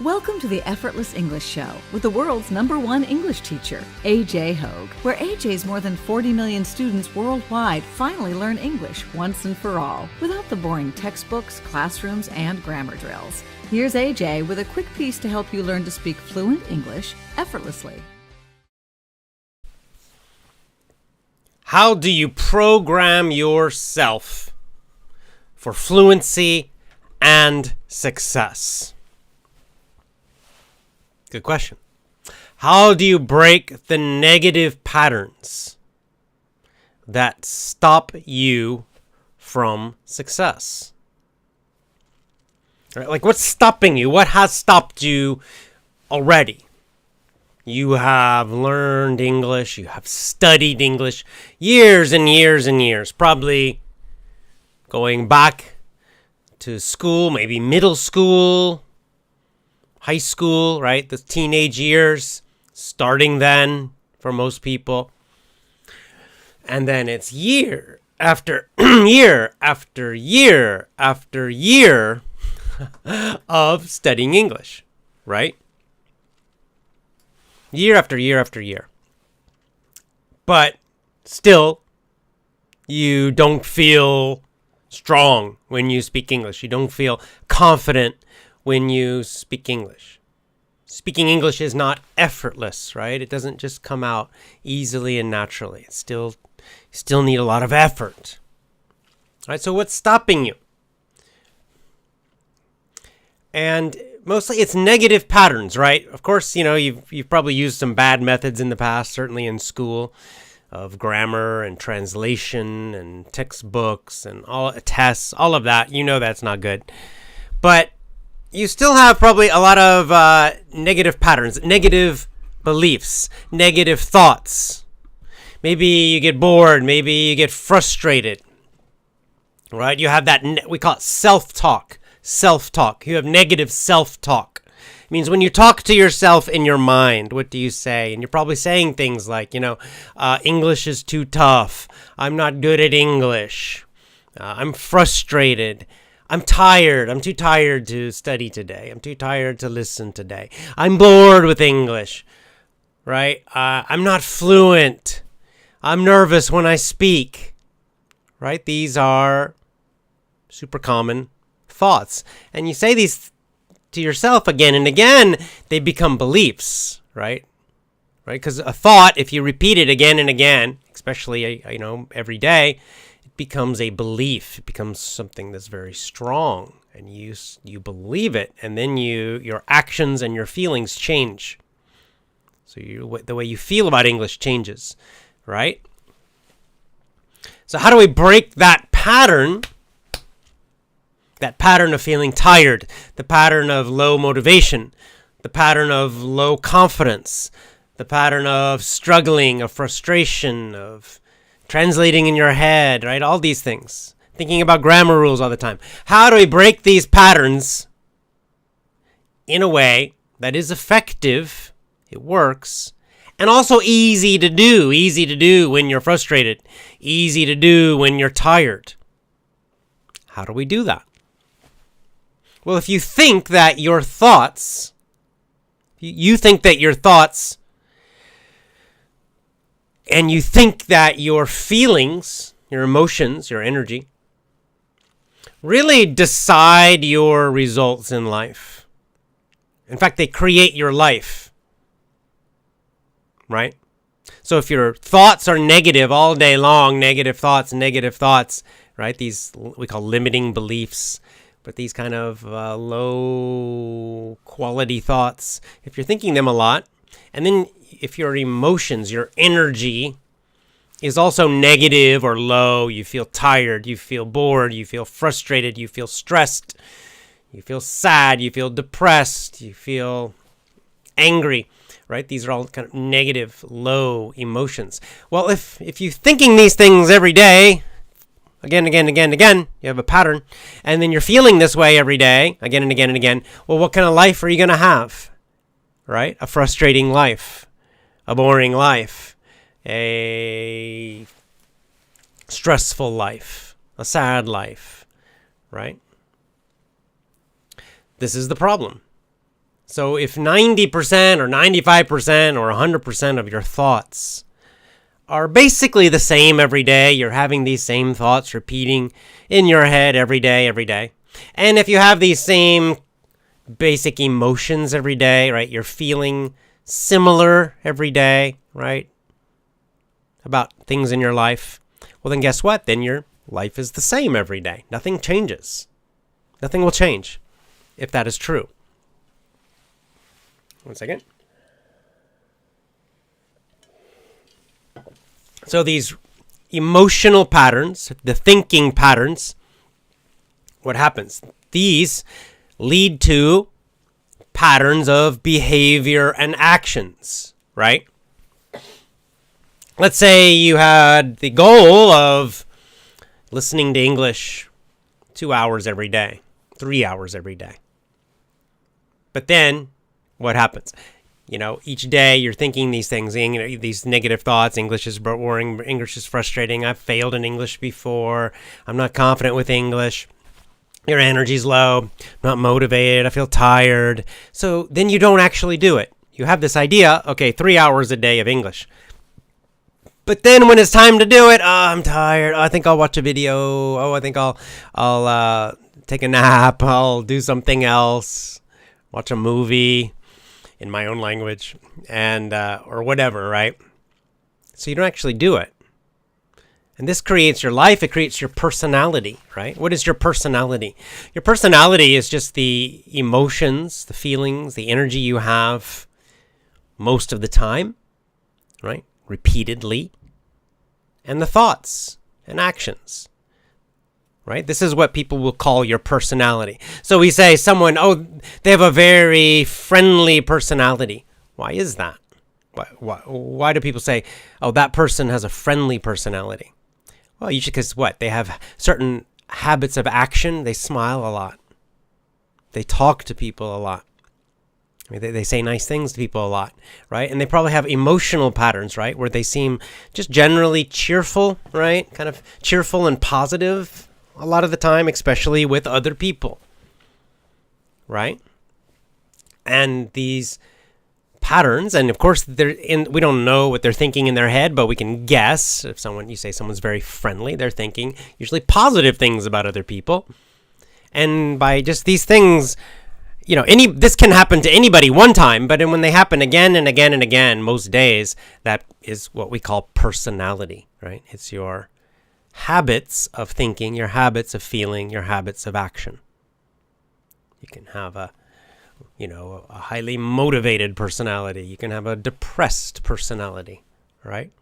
Welcome to the Effortless English Show with the world's #1 English teacher, AJ Hoge, where AJ's more than 40 million students worldwide finally learn English once and for all, without the boring textbooks, classrooms, and grammar drills. Here's AJ with a quick piece to help you learn to speak fluent English effortlessly. How do you program yourself for fluency and success? Good question. How do you break the negative patterns that stop you from success? Right, like, what's stopping you? What has stopped you already? You have learned English. You have studied English years and years and years. Probably going back to school, maybe middle school, high school, right? The teenage years, starting then for most people. And then it's year after year after year after year of studying English, right? Year after year after year. But still, you don't feel strong when you speak English. You don't feel confident when you speak English. Speaking English is not effortless, right? It doesn't just come out easily and naturally. It's still need a lot of effort. All right, so what's stopping you? And mostly it's negative patterns, right? Of course, you know, you've probably used some bad methods in the past, certainly in school, of grammar and translation and textbooks and all tests, all of that. You know that's not good. But you still have probably a lot of negative patterns, negative beliefs, negative thoughts. Maybe you get bored. Maybe you get frustrated, right? You have that, we call it self-talk. Self-talk. You have negative self-talk. It means when you talk to yourself in your mind, what do you say? And you're probably saying things like, English is too tough. I'm not good at English. I'm frustrated. I'm tired. I'm too tired to study today. I'm too tired to listen today. I'm bored with English, right? I'm not fluent. I'm nervous when I speak, right? These are super common thoughts. And you say these to yourself again and again, they become beliefs, right? Right? Because a thought, if you repeat it again and again, especially, every day, becomes a belief. It becomes something that's very strong, and you believe it, and then your actions and your feelings change. So the way you feel about English changes, right? So how do we break that pattern? That pattern of feeling tired, the pattern of low motivation, the pattern of low confidence, the pattern of struggling, of frustration, of translating in your head, right? All these things. Thinking about grammar rules all the time. How do we break these patterns in a way that is effective, it works, and also easy to do? Easy to do when you're frustrated. Easy to do when you're tired. How do we do that? Well, if you think that your thoughts, and you think that your feelings, your emotions, your energy, really decide your results in life. In fact, they create your life, right? So if your thoughts are negative all day long, negative thoughts, right? These we call limiting beliefs, but these kind of low quality thoughts, if you're thinking them a lot, and then if your emotions, your energy is also negative or low, you feel tired, you feel bored, you feel frustrated, you feel stressed, you feel sad, you feel depressed, you feel angry, right? These are all kind of negative, low emotions. Well, if you're thinking these things every day, again, you have a pattern, and then you're feeling this way every day, again and again, well, what kind of life are you going to have, right? A frustrating life, a boring life, a stressful life, a sad life, right? This is the problem. So if 90% or 95% or 100% of your thoughts are basically the same every day, you're having these same thoughts repeating in your head every day. And if you have these same basic emotions every day, right, you're feeling similar every day, right, about things in your life, well, then guess what? Then your life is the same every day. Nothing changes. Nothing will change if that is true. One second. So these emotional patterns, the thinking patterns, what happens? These lead to patterns of behavior and actions, right? Let's say you had the goal of listening to English 2 hours every day, 3 hours every day. But then what happens? Each day you're thinking these things, these negative thoughts. English is boring. English is frustrating. I've failed in English before. I'm not confident with English. Your energy's low. I'm not motivated. I feel tired. So then you don't actually do it. You have this idea, okay, 3 hours a day of English. But then when it's time to do it, I'm tired. I think I'll watch a video. I think I'll take a nap. I'll do something else. Watch a movie in my own language, and or whatever, right? So you don't actually do it. And this creates your life. It creates your personality, right? What is your personality? Your personality is just the emotions, the feelings, the energy you have most of the time, right? Repeatedly. And the thoughts and actions, right? This is what people will call your personality. So we say someone, they have a very friendly personality. Why is that? Why do people say, that person has a friendly personality? Well, usually because they have certain habits of action. They smile a lot. They talk to people a lot. They say nice things to people a lot, right? And they probably have emotional patterns, right? Where they seem just generally cheerful, right? Kind of cheerful and positive a lot of the time, especially with other people, right? And these patterns, and of course, we don't know what they're thinking in their head, but we can guess. If you say someone's very friendly, they're thinking usually positive things about other people. And by just these things, this can happen to anybody one time, but when they happen again and again and again, most days, that is what we call personality, right? It's your habits of thinking, your habits of feeling, your habits of action. You can have a highly motivated personality. You can have a depressed personality, right?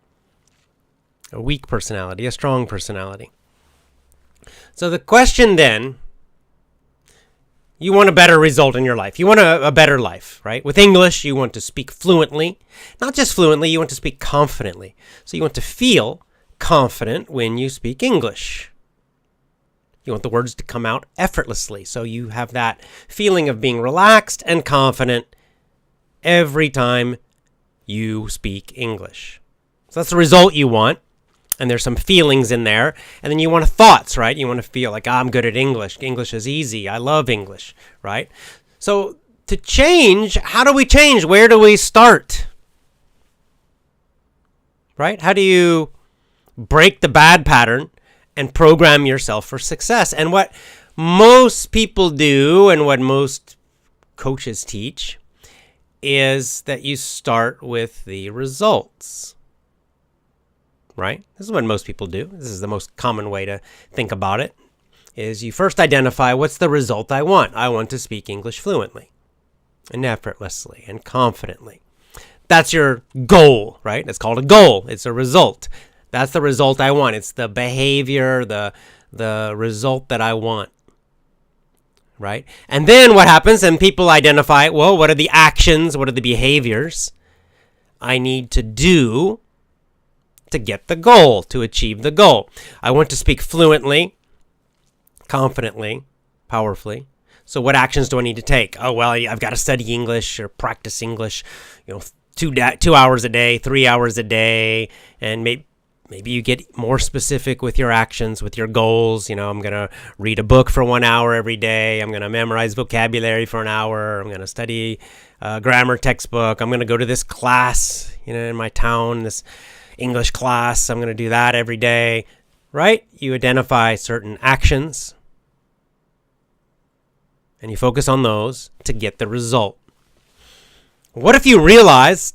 A weak personality, a strong personality. So the question then, you want a better result in your life. You want a better life, right? With English, you want to speak fluently. Not just fluently, you want to speak confidently. So you want to feel confident when you speak English. You want the words to come out effortlessly. So you have that feeling of being relaxed and confident every time you speak English. So that's the result you want. And there's some feelings in there. And then you want thoughts, right? You want to feel like, I'm good at English. English is easy. I love English, right? So to change, how do we change? Where do we start? Right? How do you break the bad pattern and program yourself for success? And what most people do and what most coaches teach is that you start with the results. Right? This is what most people do. This is the most common way to think about it, is you first identify what's the result I want. I want to speak English fluently and effortlessly and confidently. That's your goal, right? It's called a goal. It's a result. That's the result I want. It's the behavior, the result that I want, right? And then what happens? And people identify, what are the actions? What are the behaviors I need to do to get the goal, to achieve the goal? I want to speak fluently, confidently, powerfully. So what actions do I need to take? I've got to study English or practice English, 2 hours a day, 3 hours a day, and Maybe you get more specific with your actions, with your goals. I'm going to read a book for 1 hour every day. I'm going to memorize vocabulary for an hour. I'm going to study a grammar textbook. I'm going to go to this class, in my town, this English class. I'm going to do that every day, right? You identify certain actions and you focus on those to get the result. What if you realize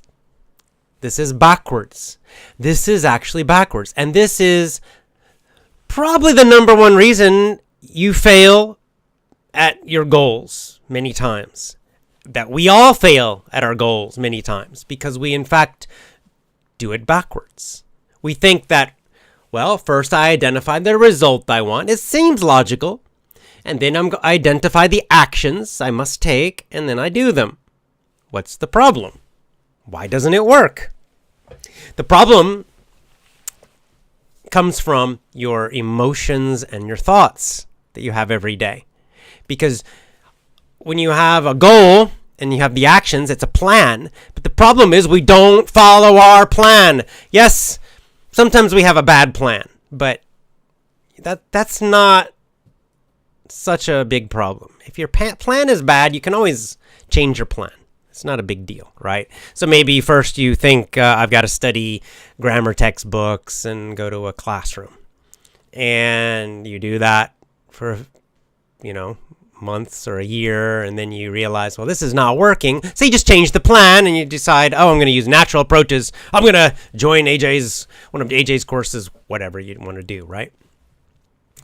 this is backwards? This is actually backwards. And this is probably the number one reason you fail at your goals many times. That we all fail at our goals many times because we, in fact, do it backwards. We think that, first I identify the result I want. It seems logical. And then I identify the actions I must take, and then I do them. What's the problem? Why doesn't it work? The problem comes from your emotions and your thoughts that you have every day. Because when you have a goal and you have the actions, it's a plan. But the problem is we don't follow our plan. Yes, sometimes we have a bad plan, but that's not such a big problem. If your plan is bad, you can always change your plan. It's not a big deal, right? So maybe first you think, I've got to study grammar textbooks and go to a classroom. And you do that for, months or a year, and then you realize, this is not working. So you just change the plan and you decide, I'm going to use natural approaches. I'm going to join one of AJ's courses, whatever you want to do, right?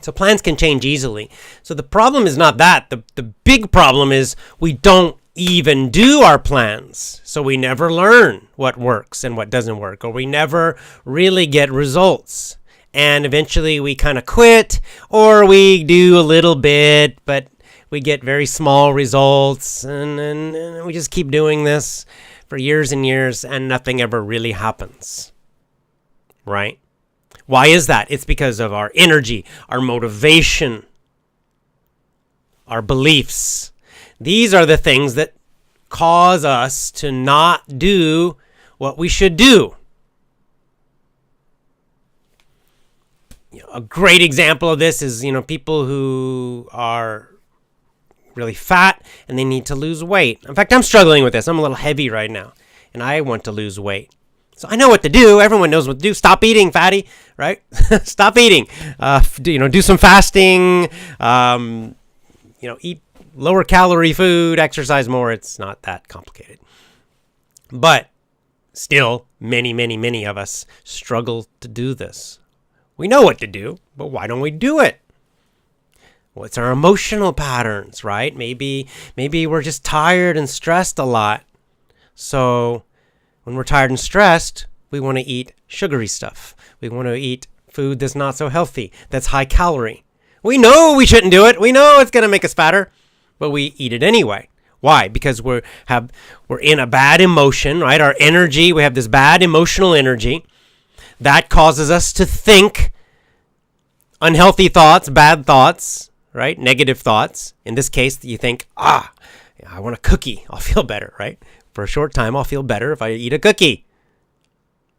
So plans can change easily. So the problem is not that. The big problem is we don't even do our plans. So we never learn what works and what doesn't work, or we never really get results. And eventually we kind of quit, or we do a little bit, but we get very small results, and we just keep doing this for years and years, and nothing ever really happens. Right? Why is that? It's because of our energy, our motivation, our beliefs. These are the things that cause us to not do what we should do. A great example of this is, people who are really fat and they need to lose weight. In fact, I'm struggling with this. I'm a little heavy right now, and I want to lose weight. So I know what to do. Everyone knows what to do. Stop eating, fatty, right? Stop eating. Do some fasting. Eat lower calorie food, exercise more. It's not that complicated. But still, many, many, many of us struggle to do this. We know what to do, but why don't we do it? Well, it's our emotional patterns, right? Maybe we're just tired and stressed a lot. So when we're tired and stressed, we want to eat sugary stuff. We want to eat food that's not so healthy, that's high calorie. We know we shouldn't do it. We know it's going to make us fatter, but we eat it anyway. Why? Because we're in a bad emotion, right? Our energy, we have this bad emotional energy that causes us to think unhealthy thoughts, bad thoughts, right? Negative thoughts. In this case, you think, I want a cookie. I'll feel better, right? For a short time, I'll feel better if I eat a cookie.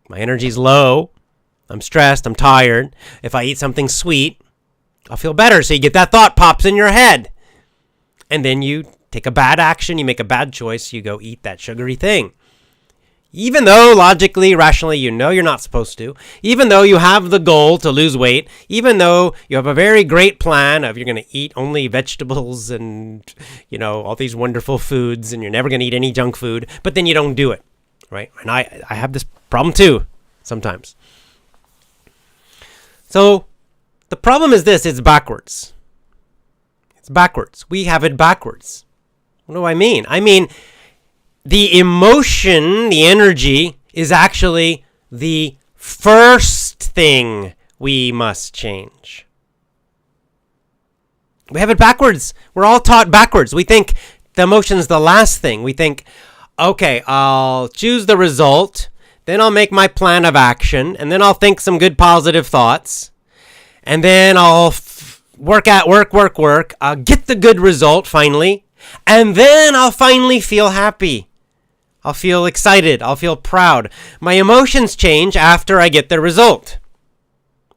My energy's low. I'm stressed. I'm tired. If I eat something sweet, I'll feel better. So you get that thought pops in your head. And then you take a bad action. You make a bad choice. You go eat that sugary thing. Even though logically, rationally, you're not supposed to. Even though you have the goal to lose weight. Even though you have a very great plan of you're going to eat only vegetables and, all these wonderful foods. And you're never going to eat any junk food. But then you don't do it. Right? And I have this problem too sometimes. So the problem is this. It's backwards. It's backwards. We have it backwards. What do I mean? I mean, the emotion, the energy, is actually the first thing we must change. We have it backwards. We're all taught backwards. We think the emotion's the last thing. We think, okay, I'll choose the result, then I'll make my plan of action, and then I'll think some good positive thoughts, and then I'll work, I'll get the good result finally, and then I'll finally feel happy. I'll feel excited. I'll feel proud. My emotions change after I get the result.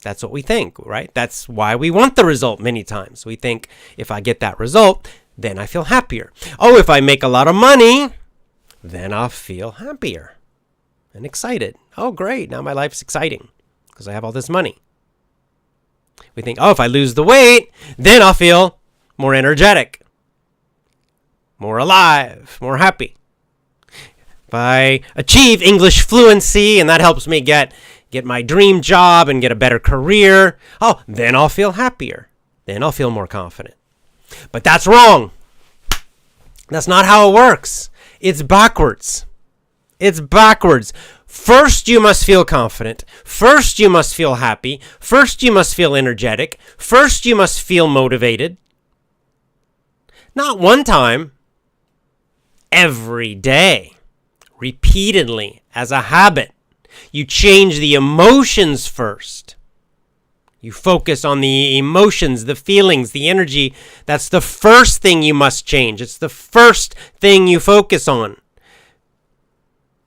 That's what we think, right? That's why we want the result many times. We think, if I get that result, then I feel happier. Oh, if I make a lot of money, then I'll feel happier and excited. Oh, great. Now my life's exciting because I have all this money. We think, oh, if I lose the weight, then I'll feel more energetic, more alive, more happy. If I achieve English fluency and that helps me get my dream job and get a better career, oh, then I'll feel happier. Then I'll feel more confident. But that's wrong. That's not how it works. It's backwards. It's backwards. First, you must feel confident. First, you must feel happy. First, you must feel energetic. First, you must feel motivated. Not one time. Every day. Repeatedly. As a habit. You change the emotions first. You focus on the emotions, the feelings, the energy. That's the first thing you must change. It's the first thing you focus on.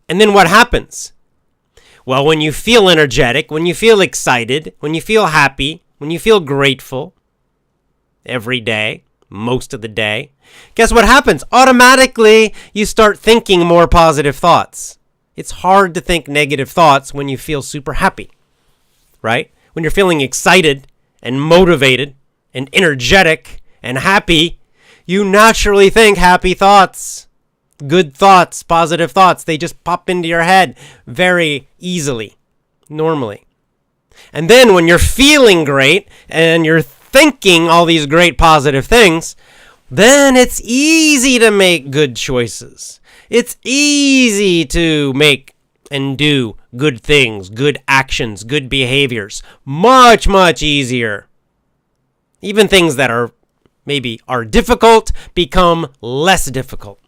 And then what happens? Well, when you feel energetic, when you feel excited, when you feel happy, when you feel grateful every day, most of the day, guess what happens? Automatically, you start thinking more positive thoughts. It's hard to think negative thoughts when you feel super happy, right? When you're feeling excited and motivated and energetic and happy, you naturally think happy thoughts, good thoughts, positive thoughts. They just pop into your head very easily, normally. And then when you're feeling great and you're thinking all these great positive things, then it's easy to make good choices. It's easy to make and do good things, good actions, good behaviors. Much, much easier. Even things that are difficult become less difficult.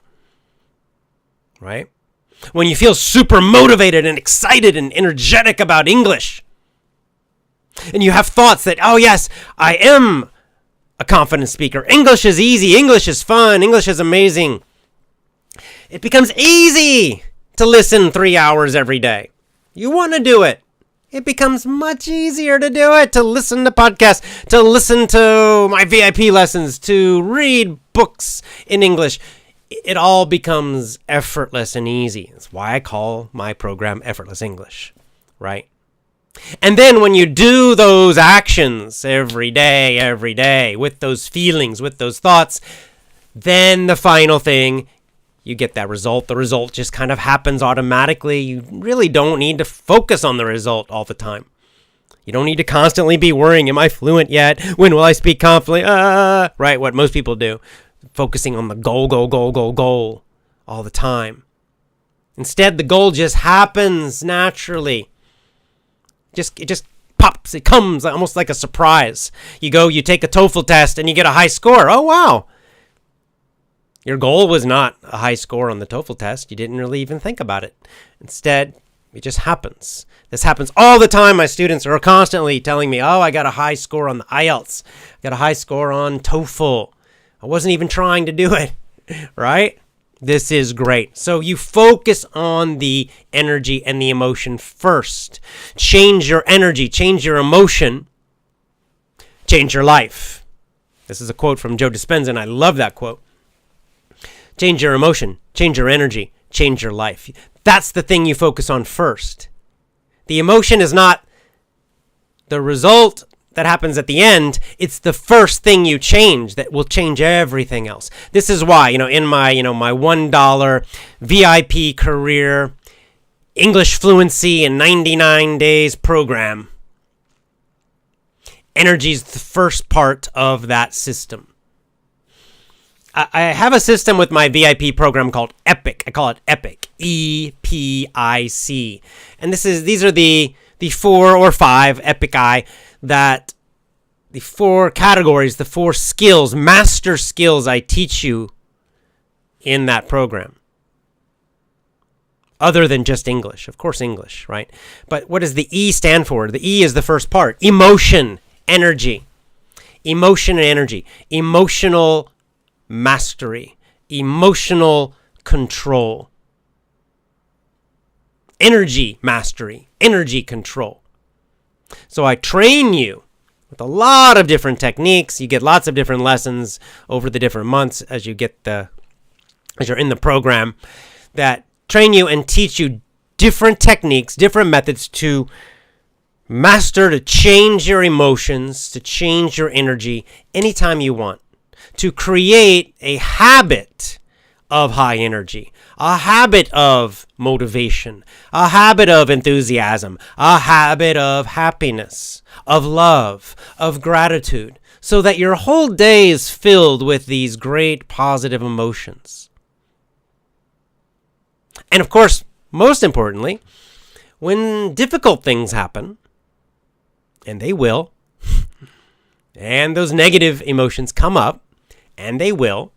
Right? When you feel super motivated and excited and energetic about English, and you have thoughts that, oh yes, I am a confident speaker. English is easy. English is fun. English is amazing. It becomes easy to listen 3 hours every day. You want to do it. It becomes much easier to do it, to listen to podcasts, to listen to my VIP lessons, to read books in English. It all becomes effortless and easy. That's why I call my program Effortless English, right? And then when you do those actions every day, with those feelings, with those thoughts, then the final thing, you get that result. The result just kind of happens automatically. You really don't need to focus on the result all the time. You don't need to constantly be worrying, am I fluent yet? When will I speak confidently? Right, what most people do. Focusing on the goal all the time. Instead, the goal just happens naturally. It just pops. It comes almost like a surprise. You take a TOEFL test and you get a high score. Oh, wow. Your goal was not a high score on the TOEFL test. You didn't really even think about it. Instead, it just happens. This happens all the time. My students are constantly telling me, oh, I got a high score on the IELTS. I got a high score on TOEFL. I wasn't even trying to do it, right? This is great. So you focus on the energy and the emotion first. Change your energy, change your emotion, change your life. This is a quote from Joe Dispenza, and I love that quote. Change your emotion, change your energy, change your life. That's the thing you focus on first. The emotion is not the result that happens at the end. It's the first thing you change that will change everything else. This is why, in my $1 VIP career English fluency in 99 days program, energy is the first part of that system. I have a system with my VIP program called EPIC. I call it EPIC, EPIC. And these are the 4 or 5 EPIC that the 4 categories, the 4 skills, master skills I teach you in that program. Other than just English. Of course, English, right? But what does the E stand for? The E is the first part. Emotion, energy. Emotion and energy. Emotional mastery, emotional control, energy mastery, energy control. So I train you with a lot of different techniques. You get lots of different lessons over the different months as you're in the program that train you and teach you different techniques, different methods to master, to change your emotions, to change your energy anytime you want, to create a habit of high energy, a habit of motivation, a habit of enthusiasm, a habit of happiness, of love, of gratitude, so that your whole day is filled with these great positive emotions. And of course, most importantly, when difficult things happen, and they will, and those negative emotions come up, and they will,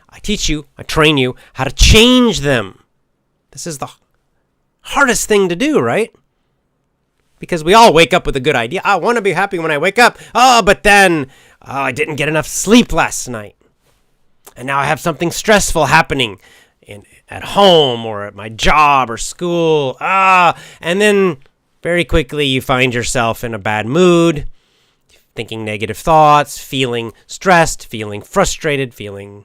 I teach you, I train you how to change them. This is the hardest thing to do, right? Because we all wake up with a good idea. I want to be happy when I wake up. But then I didn't get enough sleep last night. And now I have something stressful happening at home or at my job or school. And then very quickly you find yourself in a bad mood, thinking negative thoughts, feeling stressed, feeling frustrated, feeling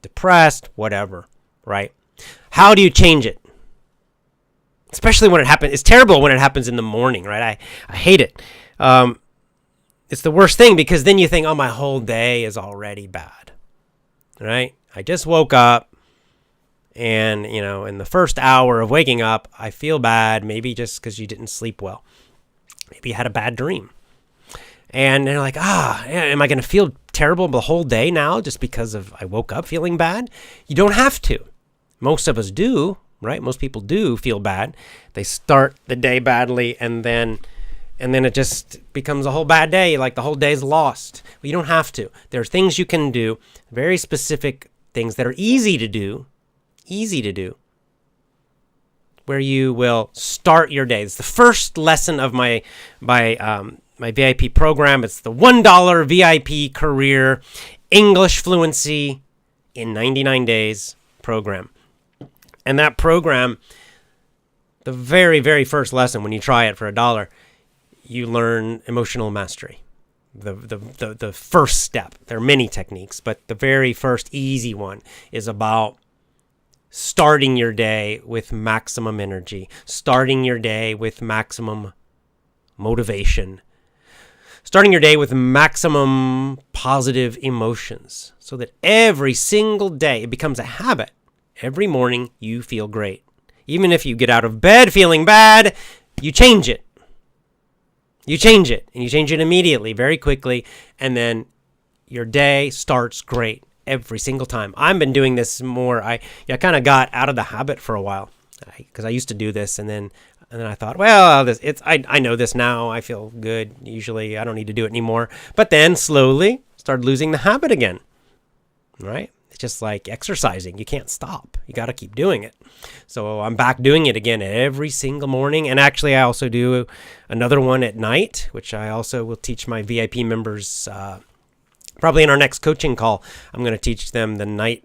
depressed, whatever, right? How do you change it? Especially when it happens. It's terrible when it happens in the morning, right? I hate it. It's the worst thing because then you think, oh, my whole day is already bad, right? I just woke up and, in the first hour of waking up, I feel bad, maybe just because you didn't sleep well. Maybe you had a bad dream. And they're like, am I going to feel terrible the whole day now just because I woke up feeling bad? You don't have to. Most of us do, right? Most people do feel bad. They start the day badly and then it just becomes a whole bad day, like the whole day's lost. Well, you don't have to. There are things you can do, very specific things that are easy to do, where you will start your day. It's the first lesson of my VIP program. It's the $1 VIP career English fluency in 99 days program. And that program, the very, very first lesson, when you try it for $1, you learn emotional mastery. The first step. There are many techniques, but the very first easy one is about starting your day with maximum energy, starting your day with maximum motivation, starting your day with maximum positive emotions, so that every single day it becomes a habit. Every morning you feel great. Even if you get out of bed feeling bad, you change it. You change it, and you change it immediately, very quickly, and then your day starts great every single time. I've been doing this more. I kind of got out of the habit for a while because I used to do this, and then I thought, well, I know this now. I feel good. Usually, I don't need to do it anymore. But then slowly started losing the habit again. Right? It's just like exercising. You can't stop. You got to keep doing it. So I'm back doing it again every single morning. And actually, I also do another one at night, which I also will teach my VIP members. Probably in our next coaching call, I'm going to teach them the night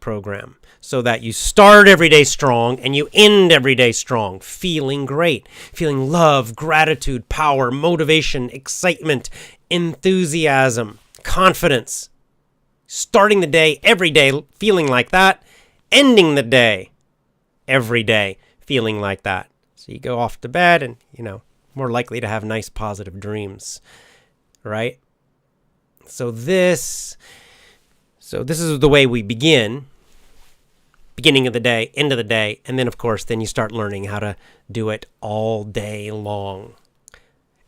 program, so that you start every day strong and you end every day strong, feeling great, feeling love, gratitude, power, motivation, excitement, enthusiasm, confidence. Starting the day every day feeling like that, ending the day every day feeling like that. So you go off to bed and, more likely to have nice positive dreams, right? So this is the way we begin. Beginning of the day, end of the day, and then, of course, then you start learning how to do it all day long.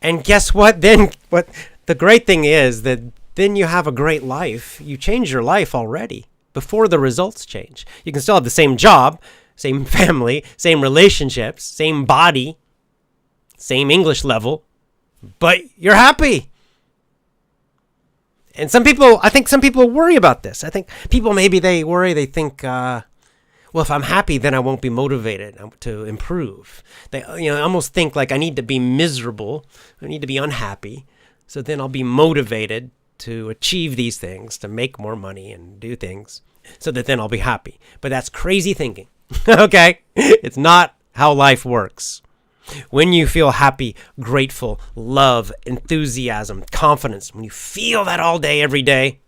And guess what? Then what the great thing is that then you have a great life. You change your life already before the results change. You can still have the same job, same family, same relationships, same body, same English level, but you're happy. And I think some people worry about this. I think people, maybe they worry, they think, well, if I'm happy, then I won't be motivated to improve. They, almost think like I need to be miserable. I need to be unhappy. So then I'll be motivated to achieve these things, to make more money and do things, so that then I'll be happy. But that's crazy thinking. Okay? It's not how life works. When you feel happy, grateful, love, enthusiasm, confidence, when you feel that all day, every day,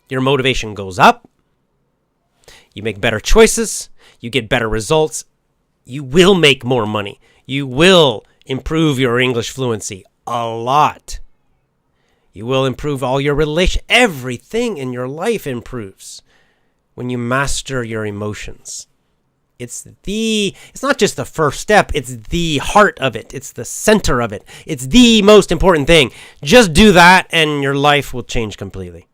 your motivation goes up. You make better choices. You get better results. You will make more money. You will improve your English fluency a lot. You will improve all your everything in your life improves when you master your emotions. It's not just the first step, it's the heart of it. It's the center of it. It's the most important thing. Just do that and your life will change completely.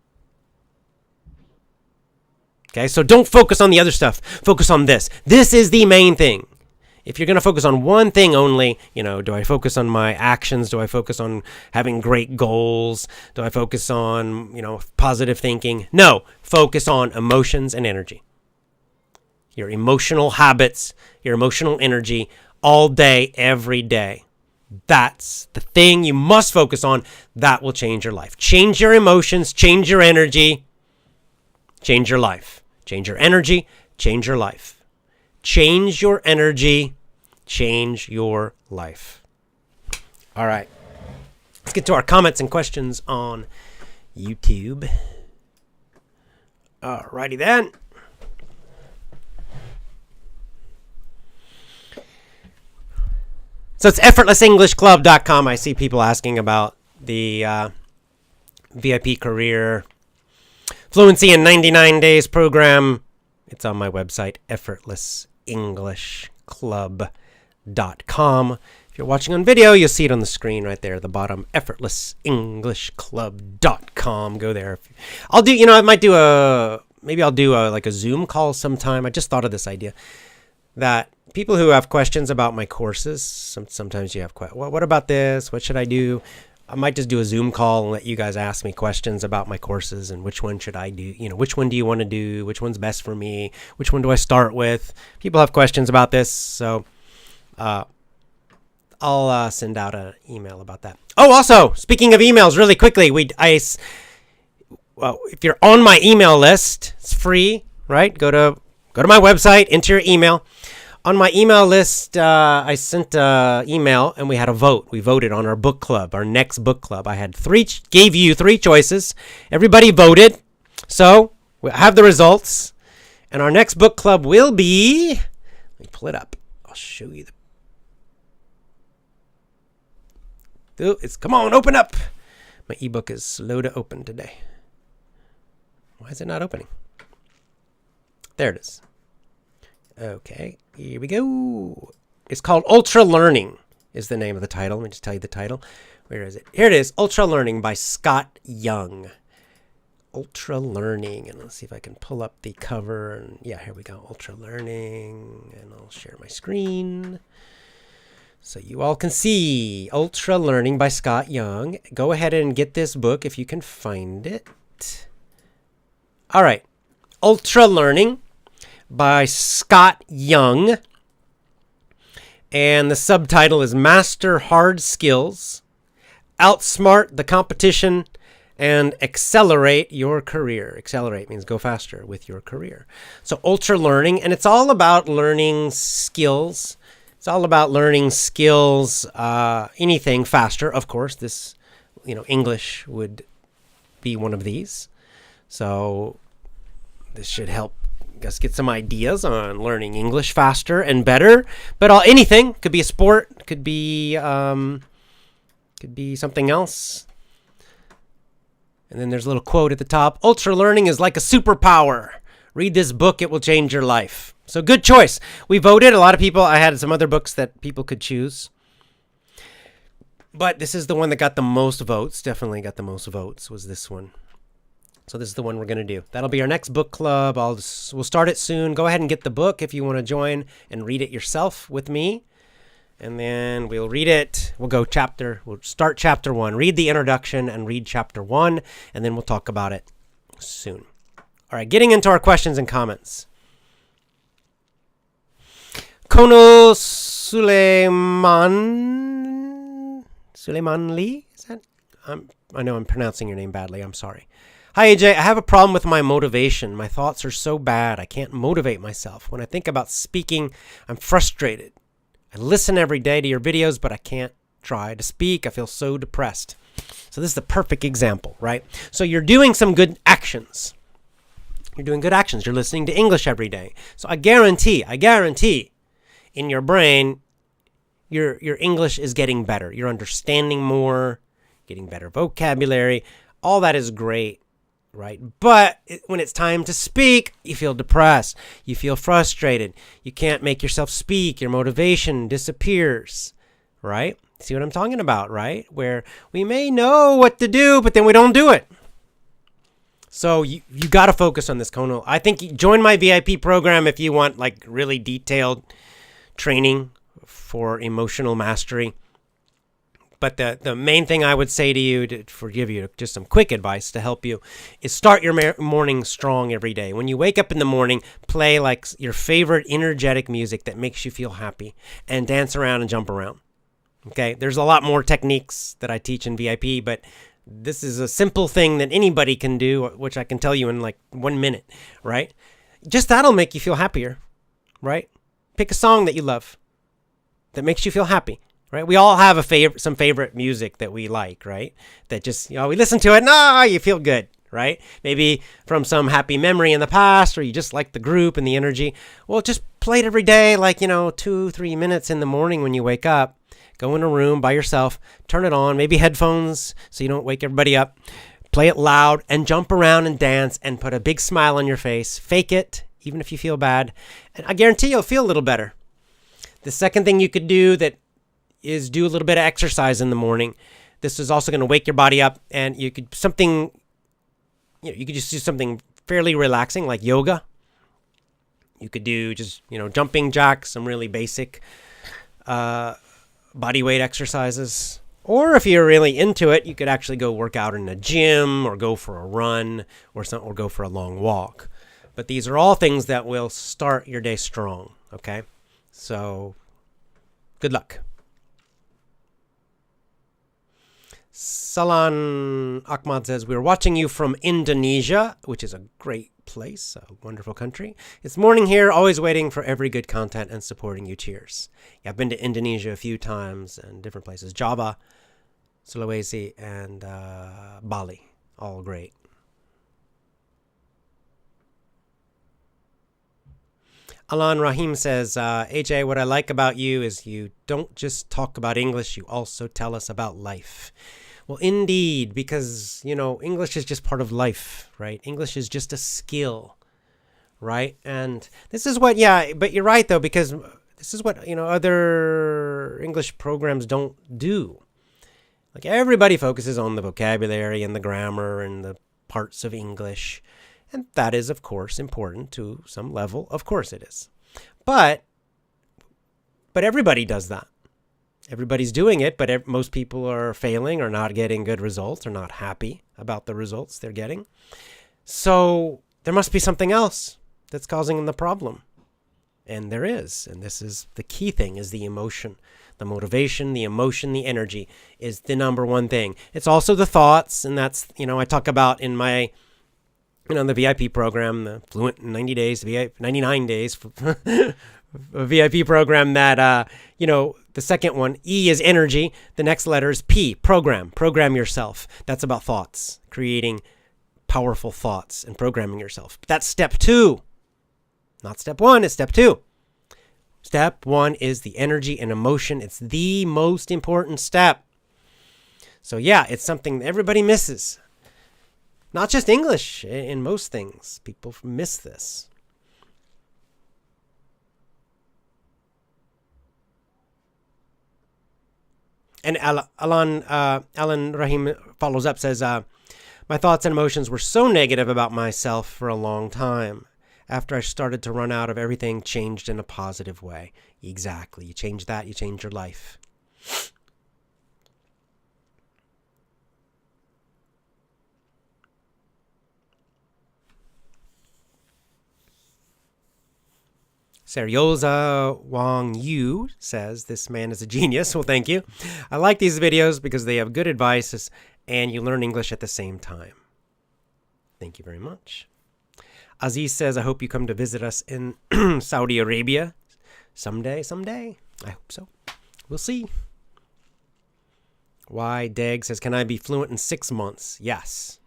Okay, so don't focus on the other stuff. Focus on this. This is the main thing. If you're going to focus on one thing only, do I focus on my actions? Do I focus on having great goals? Do I focus on, positive thinking? No, focus on emotions and energy. Your emotional habits, your emotional energy all day, every day. That's the thing you must focus on. That will change your life. Change your emotions, change your energy, change your life. Change your energy, change your life. Change your energy, change your life. All right. Let's get to our comments and questions on YouTube. All righty then. So it's effortlessenglishclub.com. I see people asking about the VIP career fluency in 99 days program. It's on my website, effortlessenglishclub.com. If you're watching on video, you'll see it on the screen right there at the bottom, effortlessenglishclub.com. Go there. I'll do, I might do a Zoom call sometime. I just thought of this idea that people who have questions about my courses, sometimes you have questions. Well, what about this? What should I do? I might just do a Zoom call and let you guys ask me questions about my courses and which one should I do? Which one do you want to do? Which one's best for me? Which one do I start with? People have questions about this, so I'll send out an email about that. Oh, also, speaking of emails, really quickly, if you're on my email list, it's free, right? Go to my website, enter your email. On my email list, I sent an email and we had a vote. We voted on our book club, our next book club. I gave you 3 choices. Everybody voted. So we have the results. And our next book club will be, let me pull it up. I'll show you come on, open up. My ebook is slow to open today. Why is it not opening? There it is. Okay, here we go. It's called Ultra Learning is the name of the title. Let me just tell you the title. Where is it? Here it is. Ultra Learning by Scott Young. Ultra Learning. And let's see if I can pull up the cover. And yeah, here we go. Ultra Learning. And I'll share my screen so you all can see. Ultra Learning by Scott Young. Go ahead and get this book if you can find it. All right. Ultra Learning by Scott Young. And the subtitle is Master Hard Skills, Outsmart the Competition, and Accelerate Your Career. Accelerate means go faster with your career. So Ultra Learning, and it's all about learning skills. It's all about learning skills, anything faster. Of course, this, English would be one of these. So this should help us get some ideas on learning English faster and better. But anything, could be a sport, could be something else. And then there's a little quote at the top. Ultra learning is like a superpower. Read this book, it will change your life. So good choice. We voted. A lot of people, I had some other books that people could choose. But this is the one that got the most votes. Definitely got the most votes was this one. So this is the one we're going to do. That'll be our next book club. We'll start it soon. Go ahead and get the book if you want to join and read it yourself with me. And then we'll read it. We'll start chapter 1. Read the introduction and read chapter 1. And then we'll talk about it soon. All right, getting into our questions and comments. Kono Suleiman Lee? Is that? I know I'm pronouncing your name badly. I'm sorry. Hi, AJ. I have a problem with my motivation. My thoughts are so bad. I can't motivate myself. When I think about speaking, I'm frustrated. I listen every day to your videos, but I can't try to speak. I feel so depressed. So this is the perfect example, right? So you're doing some good actions. You're doing good actions. You're listening to English every day. So I guarantee in your brain, your English is getting better. You're understanding more, getting better vocabulary. All that is great, right? But when it's time to speak, you feel depressed. You feel frustrated. You can't make yourself speak. Your motivation disappears, right? See what I'm talking about, right? Where we may know what to do, but then we don't do it. So you got to focus on this, Kono. I think join my VIP program if you want like really detailed training for emotional mastery. But the main thing I would say to you, to give you just some quick advice to help you, is start your morning strong every day. When you wake up in the morning, play like your favorite energetic music that makes you feel happy and dance around and jump around. Okay, there's a lot more techniques that I teach in VIP, but this is a simple thing that anybody can do, which I can tell you in like 1 minute, right? Just that'll make you feel happier, right? Pick a song that you love that makes you feel happy, right? We all have some favorite music that we like, right? That just, we listen to it and you feel good, right? Maybe from some happy memory in the past, or you just like the group and the energy. Well, just play it every day, like, 2-3 minutes in the morning when you wake up. Go in a room by yourself, turn it on, maybe headphones so you don't wake everybody up. Play it loud and jump around and dance and put a big smile on your face. Fake it, even if you feel bad. And I guarantee you'll feel a little better. The second thing you could do is do a little bit of exercise in the morning. This is also going to wake your body up, and you could just do something fairly relaxing like yoga. You could do just, jumping jacks, some really basic body weight exercises. Or if you're really into it, you could actually go work out in a gym or go for a run or go for a long walk. But these are all things that will start your day strong, okay? So, good luck. Salan Ahmad says, we're watching you from Indonesia, which is a great place, a wonderful country. It's morning here, always waiting for every good content and supporting you. Cheers. Yeah, I've been to Indonesia a few times and different places. Java, Sulawesi, and Bali. All great. Alan Rahim says, AJ, what I like about you is you don't just talk about English, you also tell us about life. Well, indeed, because, English is just part of life, right? English is just a skill, right? And this is what, but you're right, though, because this is what, other English programs don't do. Like, everybody focuses on the vocabulary and the grammar and the parts of English. And that is, of course, important to some level. Of course it is. But everybody does that. Everybody's doing it, but most people are failing or not getting good results or not happy about the results they're getting. So there must be something else that's causing the problem. And there is. And this is the key thing, is the emotion. The motivation, the emotion, the energy is the number one thing. It's also the thoughts. And that's, I talk about in my, the VIP program, the Fluent in 90 days, 99 days, a VIP program that, the second one, E is energy. The next letter is P, program. Program yourself. That's about thoughts, creating powerful thoughts and programming yourself. That's step 2. Not step 1, it's step 2. Step 1 is the energy and emotion. It's the most important step. So it's something everybody misses. Not just English, in most things. People miss this. And Alan Rahim follows up, says, my thoughts and emotions were so negative about myself for a long time. After I started to run out of everything, changed in a positive way. Exactly. You change that, you change your life. Serioza Wang Yu says, this man is a genius. Well, thank you. I like these videos because they have good advice and you learn English at the same time. Thank you very much. Aziz says, I hope you come to visit us in Saudi Arabia someday. I hope so. We'll see. Why Dag says, can I be fluent in 6 months? Yes,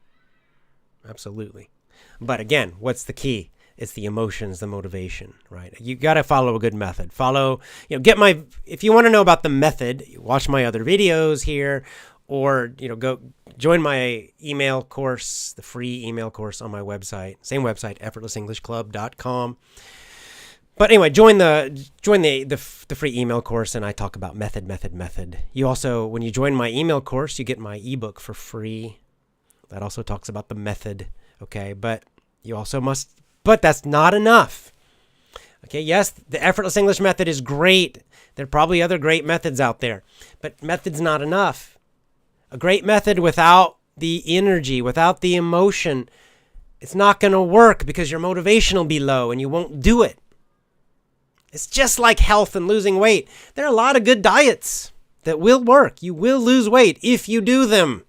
absolutely. But again, what's the key? It's the emotions, the motivation, right? You got to follow a good method. If you want to know about the method, watch my other videos here, or, go join my email course, the free email course on my website, same website, effortlessenglishclub.com. But anyway, join the free email course, and I talk about method. You also, when you join my email course, you get my ebook for free. That also talks about the method, okay? But you also but that's not enough. Okay, yes, the effortless English method is great. There are probably other great methods out there, but method's not enough. A great method without the energy, without the emotion, it's not going to work because your motivation will be low and you won't do it. It's just like health and losing weight. There are a lot of good diets that will work. You will lose weight if you do them.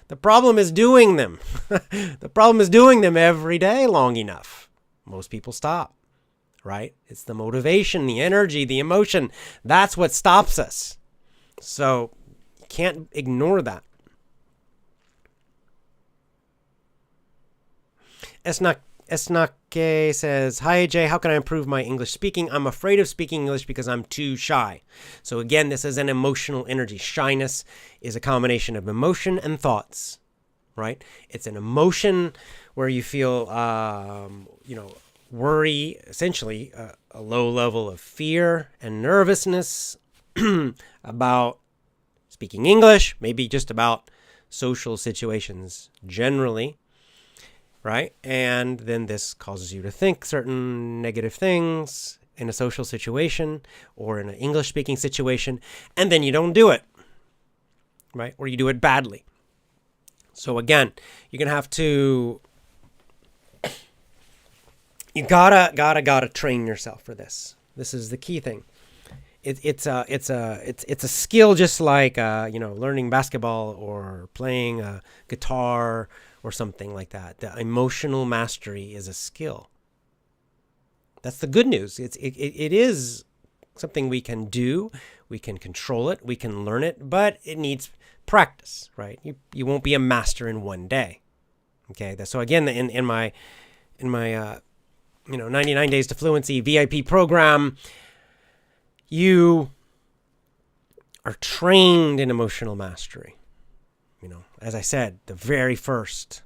The problem is doing them. The problem is doing them every day long enough. Most people stop, right? It's the motivation, the energy, the emotion. That's what stops us. So you can't ignore that. Esnake says, hi, AJ, how can I improve my English speaking? I'm afraid of speaking English because I'm too shy. So again, this is an emotional energy. Shyness is a combination of emotion and thoughts, right? It's an emotion where you feel, worry, essentially a low level of fear and nervousness about speaking English, maybe just about social situations generally. Right? And then this causes you to think certain negative things in a social situation or in an English-speaking situation, and then you don't do it, right? Or you do it badly. So again, you're going to have to, you gotta train yourself for this. This is the key thing. It's a skill just like, learning basketball or playing a guitar or something like that. The emotional mastery is a skill. That's the good news. It is something we can do. We can control it. We can learn it, but it needs practice, right? You won't be a master in one day. Okay. So again, in my 99 Days to Fluency VIP program, you are trained in emotional mastery. As I said, the very first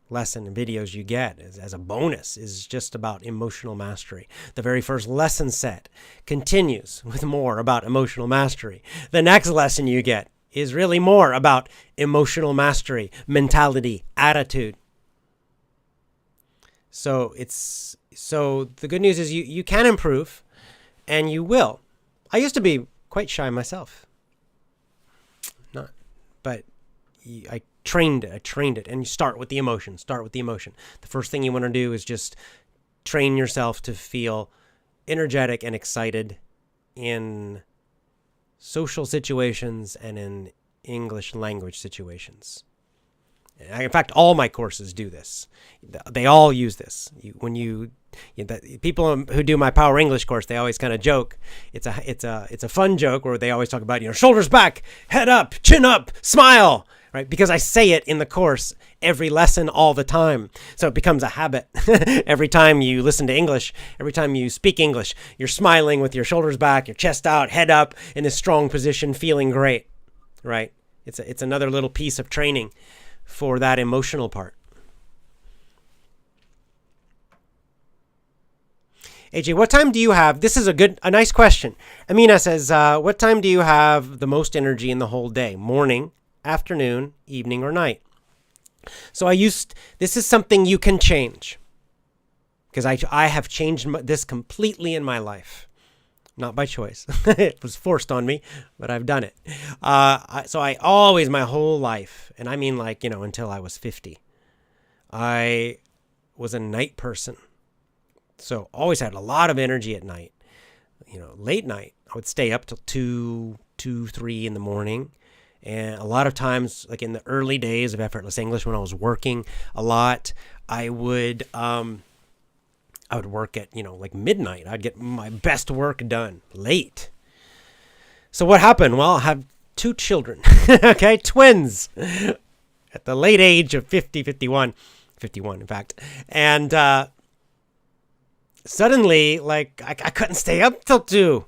lesson and videos you get as a bonus is just about emotional mastery. The very first lesson set continues with more about emotional mastery. The next lesson you get is really more about emotional mastery, mentality, attitude. So the good news is you can improve, and you will. I used to be quite shy myself. But I trained it, and you start with the emotion. The first thing you want to do is just train yourself to feel energetic and excited in social situations and in English language situations. In fact, all my courses do this. They all use this. People who do my Power English course, they always kind of joke. It's a fun joke where they always talk about, shoulders back, head up, chin up, smile, right? Because I say it in the course every lesson all the time. So it becomes a habit. Every time you listen to English, every time you speak English, you're smiling with your shoulders back, your chest out, head up in a strong position, feeling great, right? It's another little piece of training for that emotional part. AJ, what time do you have? This is a nice question. Amina says, what time do you have the most energy in the whole day? Morning, afternoon, evening, or night? So this is something you can change, because I have changed this completely in my life. Not by choice. It was forced on me, but I've done it. So I always, my whole life, and I mean until I was 50, I was a night person. So always had a lot of energy at night. Late night, I would stay up till 2, 3 in the morning. And a lot of times, like in the early days of Effortless English, when I was working a lot, I would work at, midnight. I'd get my best work done late. So what happened? Well, I have 2 children, okay, twins, at the late age of 51 in fact. And suddenly, like, I couldn't stay up till 2.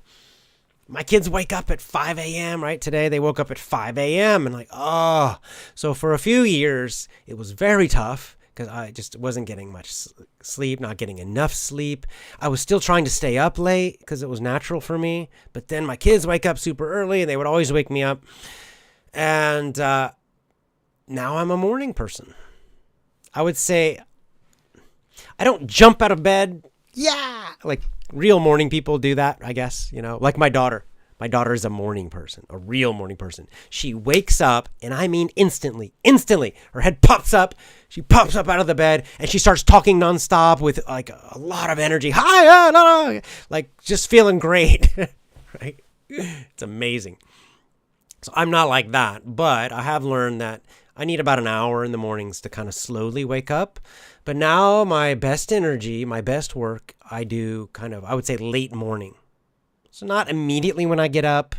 My kids wake up at 5 a.m., right? Today they woke up at 5 a.m. and like, oh. So for a few years, it was very tough because I just wasn't getting much sleep, not getting enough sleep. I was still trying to stay up late because it was natural for me. But then my kids wake up super early and they would always wake me up. And now I'm a morning person. I would say I don't jump out of bed. Yeah, like real morning people do that, I guess, like my daughter. My daughter is a morning person, a real morning person. She wakes up, and I mean instantly, her head pops up. She pops up out of the bed, and she starts talking nonstop with like a lot of energy. Hi, like just feeling great, right? It's amazing. So I'm not like that, but I have learned that I need about an hour in the mornings to kind of slowly wake up. But now my best energy, my best work, I do I would say late morning. So not immediately when I get up.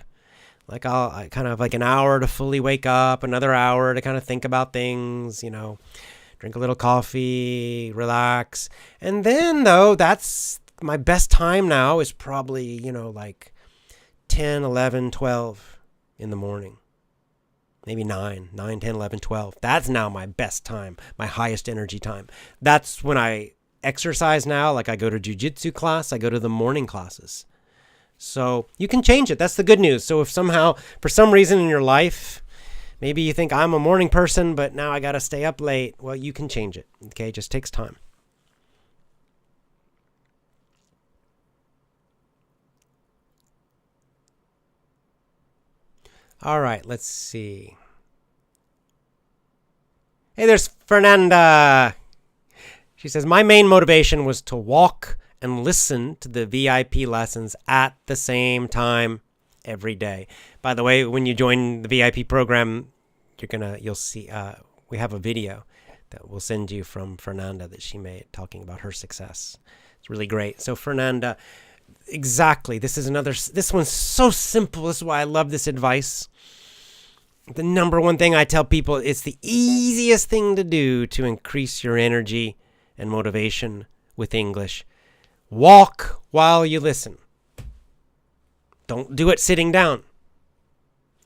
Like I kind of like an hour to fully wake up, another hour to kind of think about things, drink a little coffee, relax. And then though, that's my best time now is probably, like 10, 11, 12 in the morning. Maybe 9, 10, 11, 12. That's now my best time, my highest energy time. That's when I exercise now. Like I go to jiu-jitsu class, I go to the morning classes. So you can change it. That's the good news. So if somehow, for some reason in your life, maybe you think I'm a morning person, but now I got to stay up late. Well, you can change it. Okay, it just takes time. All right, let's see. Hey, there's Fernanda. She says, my main motivation was to walk and listen to the VIP lessons at the same time every day. By the way, when you join the VIP program, you'll see we have a video that we'll send you from Fernanda that she made talking about her success. It's really great. So Fernanda, exactly. This one's so simple. This is why I love this advice. The number one thing I tell people, it's the easiest thing to do to increase your energy and motivation with English. Walk while you listen. Don't do it sitting down.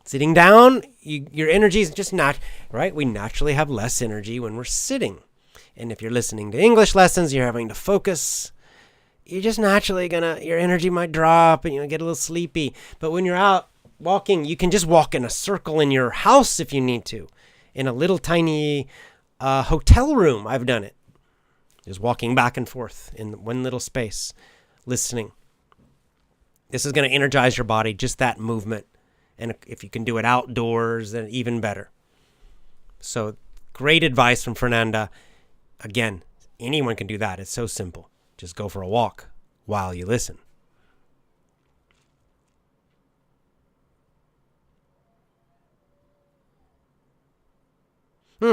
Sitting down, your energy is just not, right? We naturally have less energy when we're sitting. And if you're listening to English lessons, you're having to focus. You're just naturally your energy might drop and get a little sleepy. But when you're out walking, you can just walk in a circle in your house if you need to. In a little tiny hotel room, I've done it. Just walking back and forth in one little space, listening. This is going to energize your body, just that movement. And if you can do it outdoors, then even better. So great advice from Fernanda. Again, anyone can do that. It's so simple. Just go for a walk while you listen.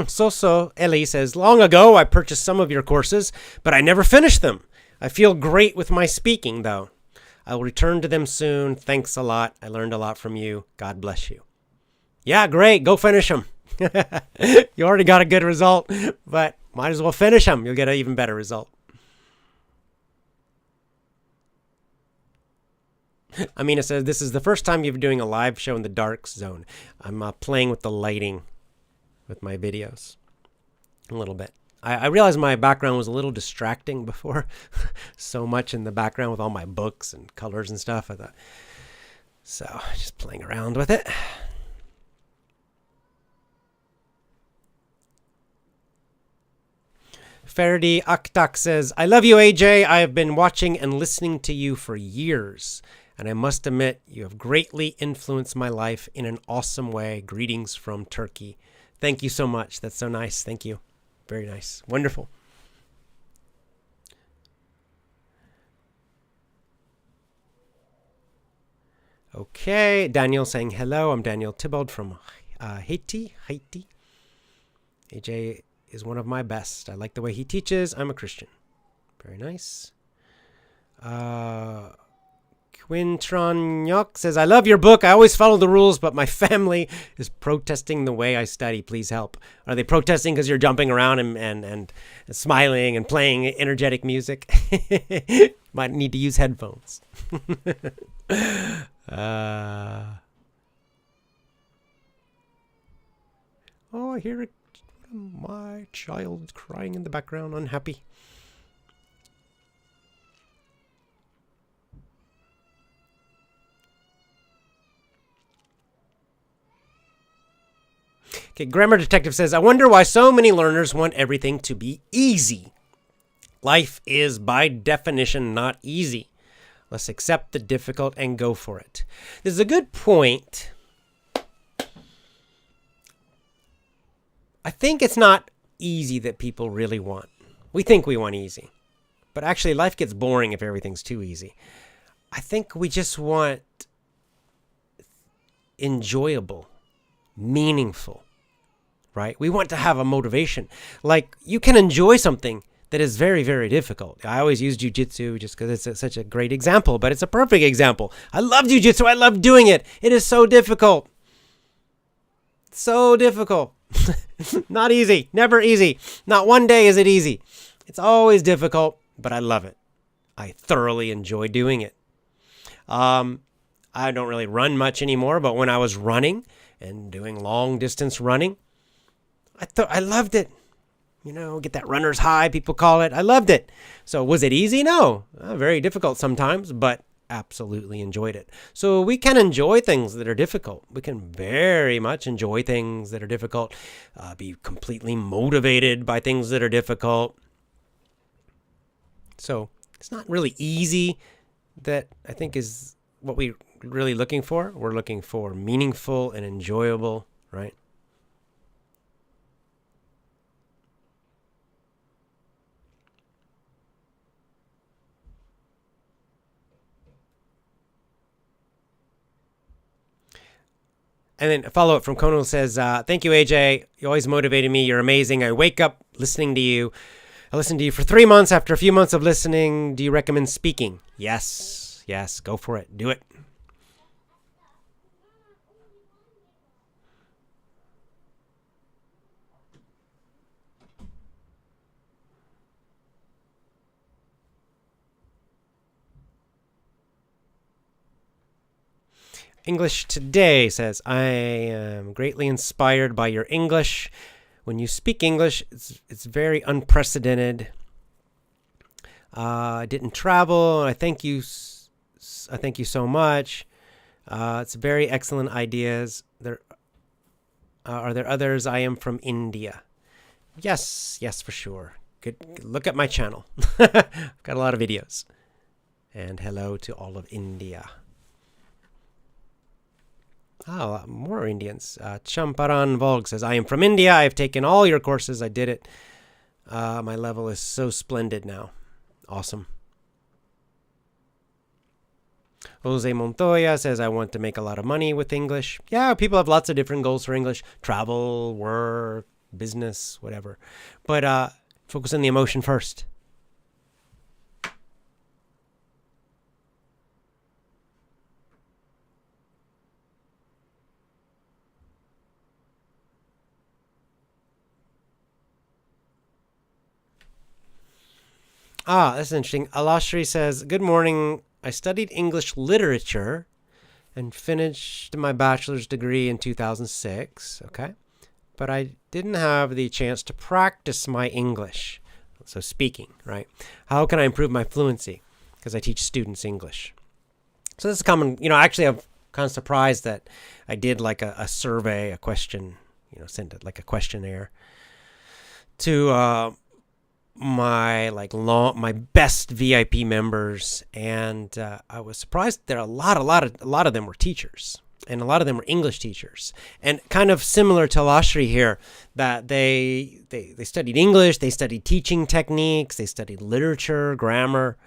So Ellie says, long ago I purchased some of your courses, but I never finished them. I feel great with my speaking, though. I will return to them soon. Thanks a lot. I learned a lot from you. God bless you. Yeah, great. Go finish them. You already got a good result, but might as well finish them. You'll get an even better result. Amina says, this is the first time you're doing a live show in the dark zone. I'm playing with the lighting with my videos a little bit. I realized my background was a little distracting before. So much in the background with all my books and colors and stuff. I thought, so just playing around with it. Ferdi Aktak says, I love you, AJ. I have been watching and listening to you for years, and I must admit you have greatly influenced my life in an awesome way. Greetings from Turkey. Thank you so much. That's so nice. Thank you. Very nice. Wonderful. Okay. Daniel saying hello. I'm Daniel Tybald from Haiti. AJ is one of my best. I like the way he teaches. I'm a Christian. Very nice. Quintron Yok says, I love your book. I always follow the rules, but my family is protesting the way I study. Please help. Are they protesting because you're jumping around and smiling and playing energetic music? Might need to use headphones. Oh, I hear it. My child crying in the background, unhappy. Okay, Grammar Detective says, I wonder why so many learners want everything to be easy. Life is, by definition, not easy. Let's accept the difficult and go for it. This is a good point. I think it's not easy that people really want. We think we want easy. But actually, life gets boring if everything's too easy. I think we just want enjoyable, meaningful, right? We want to have a motivation. Like, you can enjoy something that is very, very difficult. I always use jiu-jitsu just because it's such a great example, but it's a perfect example. I love jiu-jitsu. I love doing it. It is so difficult. So difficult. Not easy. Never easy. Not one day is it easy. It's always difficult, but I love it. I thoroughly enjoy doing it. I don't really run much anymore, but when I was running and doing long distance running, I loved it. You know, get that runner's high, people call it. I loved it. So was it easy? No. Very difficult sometimes, but absolutely enjoyed it. So we can enjoy things that are difficult. We can very much enjoy things that are difficult, be completely motivated by things that are difficult. So it's not really easy that I think is what we're really looking for. We're looking for meaningful and enjoyable, right? And then a follow-up from Kono says, thank you, AJ. You always motivated me. You're amazing. I wake up listening to you. I listened to you for 3 months. After a few months of listening, do you recommend speaking? Yes. Yes. Go for it. Do it. English Today says, I am greatly inspired by your English. When you speak English, it's very unprecedented. I didn't travel. I thank you so much. It's very excellent ideas. Are there others? I am from India. Yes, for sure. Good. Look at my channel. I've got a lot of videos. And hello to all of India. Oh, more Indians. Champaran Volg says, I am from India. I've taken all your courses. I did it. My level is so splendid now. Awesome. Jose Montoya says, I want to make a lot of money with English. Yeah, people have lots of different goals for English. Travel, work, business, whatever. But focus on the emotion first. That's interesting. Alashri says, good morning. I studied English literature and finished my bachelor's degree in 2006. Okay. But I didn't have the chance to practice my English. So speaking, right? How can I improve my fluency? Because I teach students English. So this is common. Actually, I'm kind of surprised that I did like a survey, a question, sent it like a questionnaire to my best VIP members, and I was surprised that a lot of them were teachers, and a lot of them were English teachers, and kind of similar to Lashri here, that they studied English, they studied teaching techniques, they studied literature, grammar,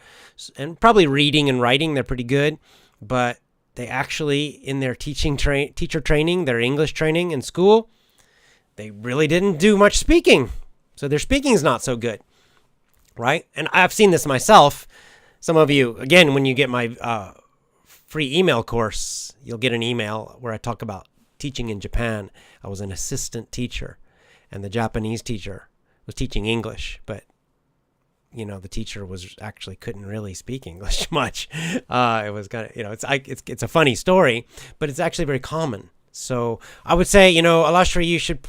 and probably reading and writing. They're pretty good, but they actually in their teacher training, their English training in school, they really didn't do much speaking, so their speaking is not so good. Right? And I've seen this myself. Some of you, again, when you get my free email course. You'll get an email where I talk about teaching in Japan. I was an assistant teacher, and the Japanese teacher was teaching English, but the teacher was actually couldn't really speak English much. It was kind of, it's a funny story, but it's actually very common. So I would say, Alashri, you should,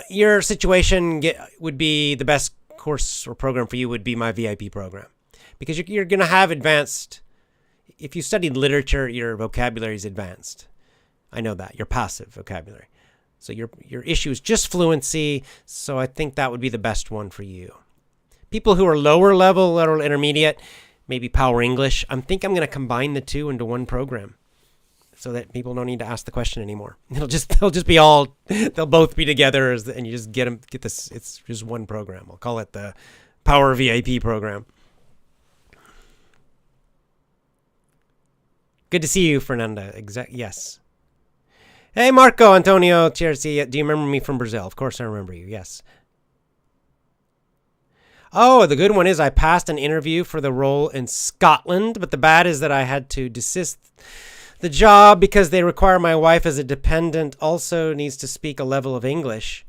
your situation would be the best course or program for you would be my VIP program, because you're going to have advanced. If you studied literature, your vocabulary is advanced. I know that your passive vocabulary. So your issue is just fluency. So I think that would be the best one for you. People who are lower level, or intermediate, maybe Power English. I think I'm going to combine the two into one program, so that people don't need to ask the question anymore. They'll both be together, and you just get this. It's just one program. I'll call it the Power VIP program. Good to see you, Fernanda. Yes. Hey, Marco Antonio Chersi. Do you remember me from Brazil? Of course I remember you. Yes. Oh, the good one is I passed an interview for the role in Scotland, but the bad is that I had to desist the job because they require my wife as a dependent also needs to speak a level of English.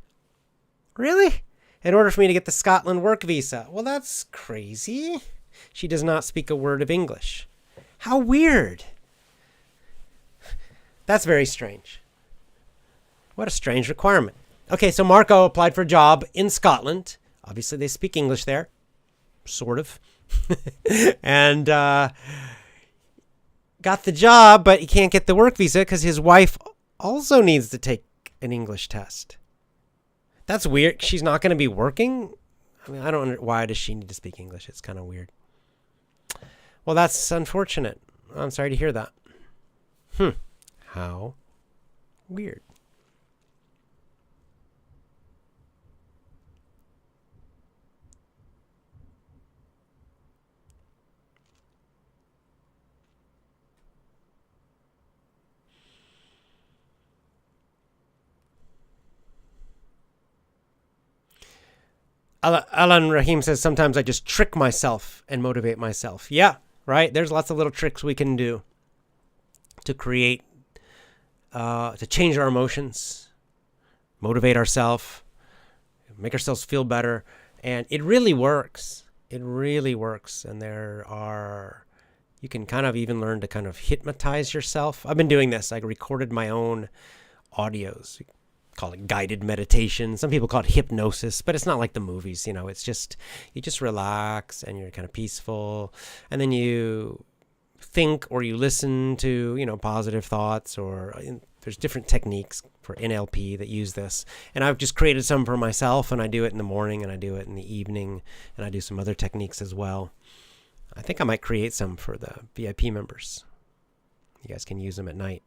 Really? In order for me to get the Scotland work visa. Well, that's crazy. She does not speak a word of English. How weird. That's very strange. What a strange requirement. Okay, so Marco applied for a job in Scotland. Obviously, they speak English there. Sort of. And got the job, but he can't get the work visa because his wife also needs to take an English test. That's weird. She's not going to be working? I mean, I don't know. Why does she need to speak English? It's kind of weird. Well, that's unfortunate. I'm sorry to hear that. How weird. Alan Rahim says, sometimes I just trick myself and motivate myself. Yeah, right? There's lots of little tricks we can do to create, to change our emotions, motivate ourselves, make ourselves feel better. And it really works. It really works. And you can kind of even learn to kind of hypnotize yourself. I've been doing this. I recorded my own audios. Call it guided meditation. Some people call it hypnosis, but it's not like the movies. It's just, you just relax and you're kind of peaceful. And then you think or you listen to, positive thoughts, or there's different techniques for NLP that use this. And I've just created some for myself, and I do it in the morning and I do it in the evening, and I do some other techniques as well. I think I might create some for the VIP members. You guys can use them at night.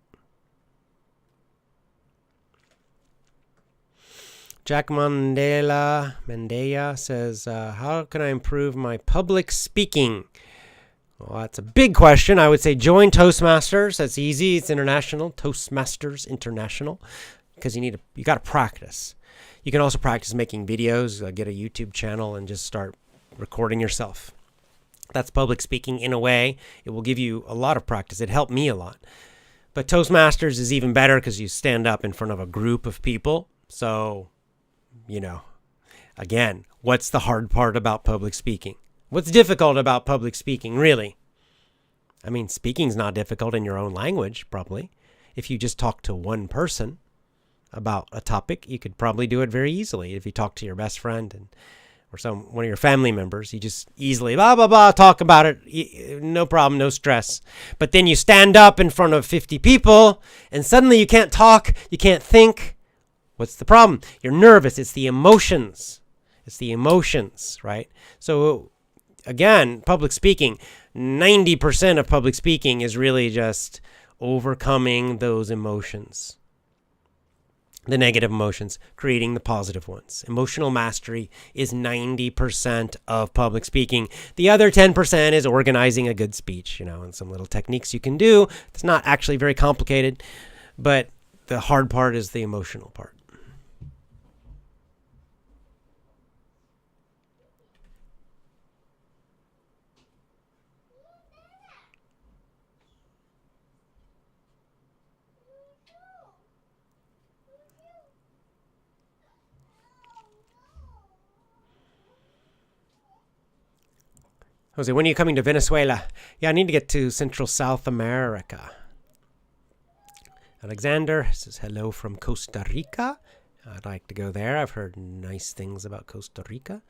Jack Mandela says, how can I improve my public speaking? Well, that's a big question. I would say join Toastmasters. That's easy. It's international. Toastmasters International. Because you got to practice. You can also practice making videos. Get a YouTube channel and just start recording yourself. That's public speaking in a way. It will give you a lot of practice. It helped me a lot. But Toastmasters is even better because you stand up in front of a group of people. So, again, what's the hard part about public speaking? What's difficult about public speaking, really? I mean, speaking's not difficult in your own language, probably. If you just talk to one person about a topic, you could probably do it very easily. If you talk to your best friend or one of your family members, you just easily, blah, blah, blah, talk about it. No problem, no stress. But then you stand up in front of 50 people, and suddenly you can't talk, you can't think. What's the problem? You're nervous. It's the emotions. It's the emotions, right? So, again, public speaking, 90% of public speaking is really just overcoming those emotions. The negative emotions, creating the positive ones. Emotional mastery is 90% of public speaking. The other 10% is organizing a good speech, and some little techniques you can do. It's not actually very complicated, but the hard part is the emotional part. Jose, when are you coming to Venezuela? Yeah, I need to get to Central South America. Alexander says hello from Costa Rica. I'd like to go there. I've heard nice things about Costa Rica.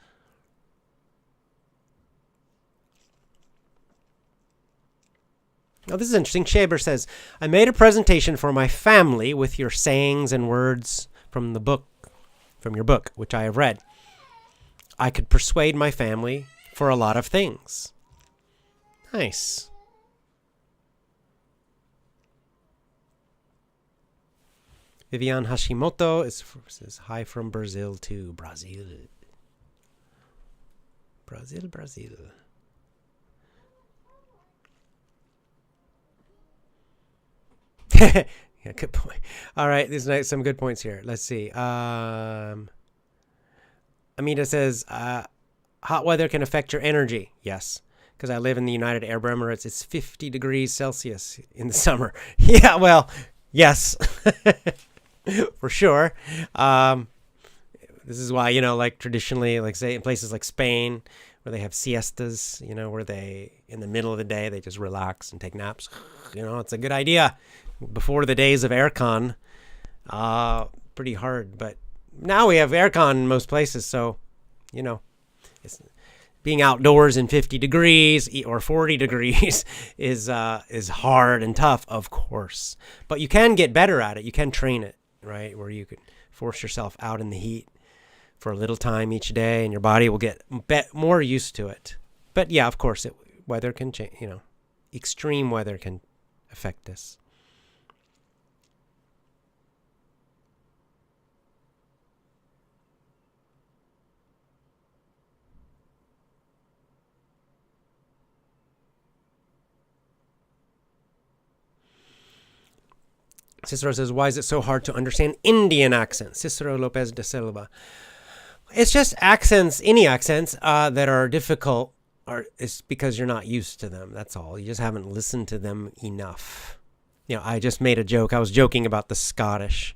Oh, this is interesting. Shaber says, I made a presentation for my family with your sayings and words from your book, which I have read. I could persuade my family for a lot of things. Nice. Vivian Hashimoto says hi from Brazil to Brazil. Brazil. Yeah, good point. All right, there's some good points here. Let's see. Amita says, hot weather can affect your energy. Yes, because I live in the United Arab Emirates. It's 50 degrees Celsius in the summer. Yeah, well, yes, for sure. This is why, like traditionally, like say in places like Spain, where they have siestas, where they, in the middle of the day, they just relax and take naps. It's a good idea. Before the days of aircon, pretty hard. But now we have aircon in most places, so, it's, being outdoors in 50 degrees or 40 degrees is hard and tough, of course. But you can get better at it. You can train it, right, where you can force yourself out in the heat for a little time each day, and your body will get more used to it. But yeah, of course, weather can change. Extreme weather can affect this. Cicero says, why is it so hard to understand Indian accents? Cicero Lopez de Silva. It's just accents, any accents that are difficult, it's because you're not used to them. That's all. You just haven't listened to them enough. I just made a joke. I was joking about the Scottish,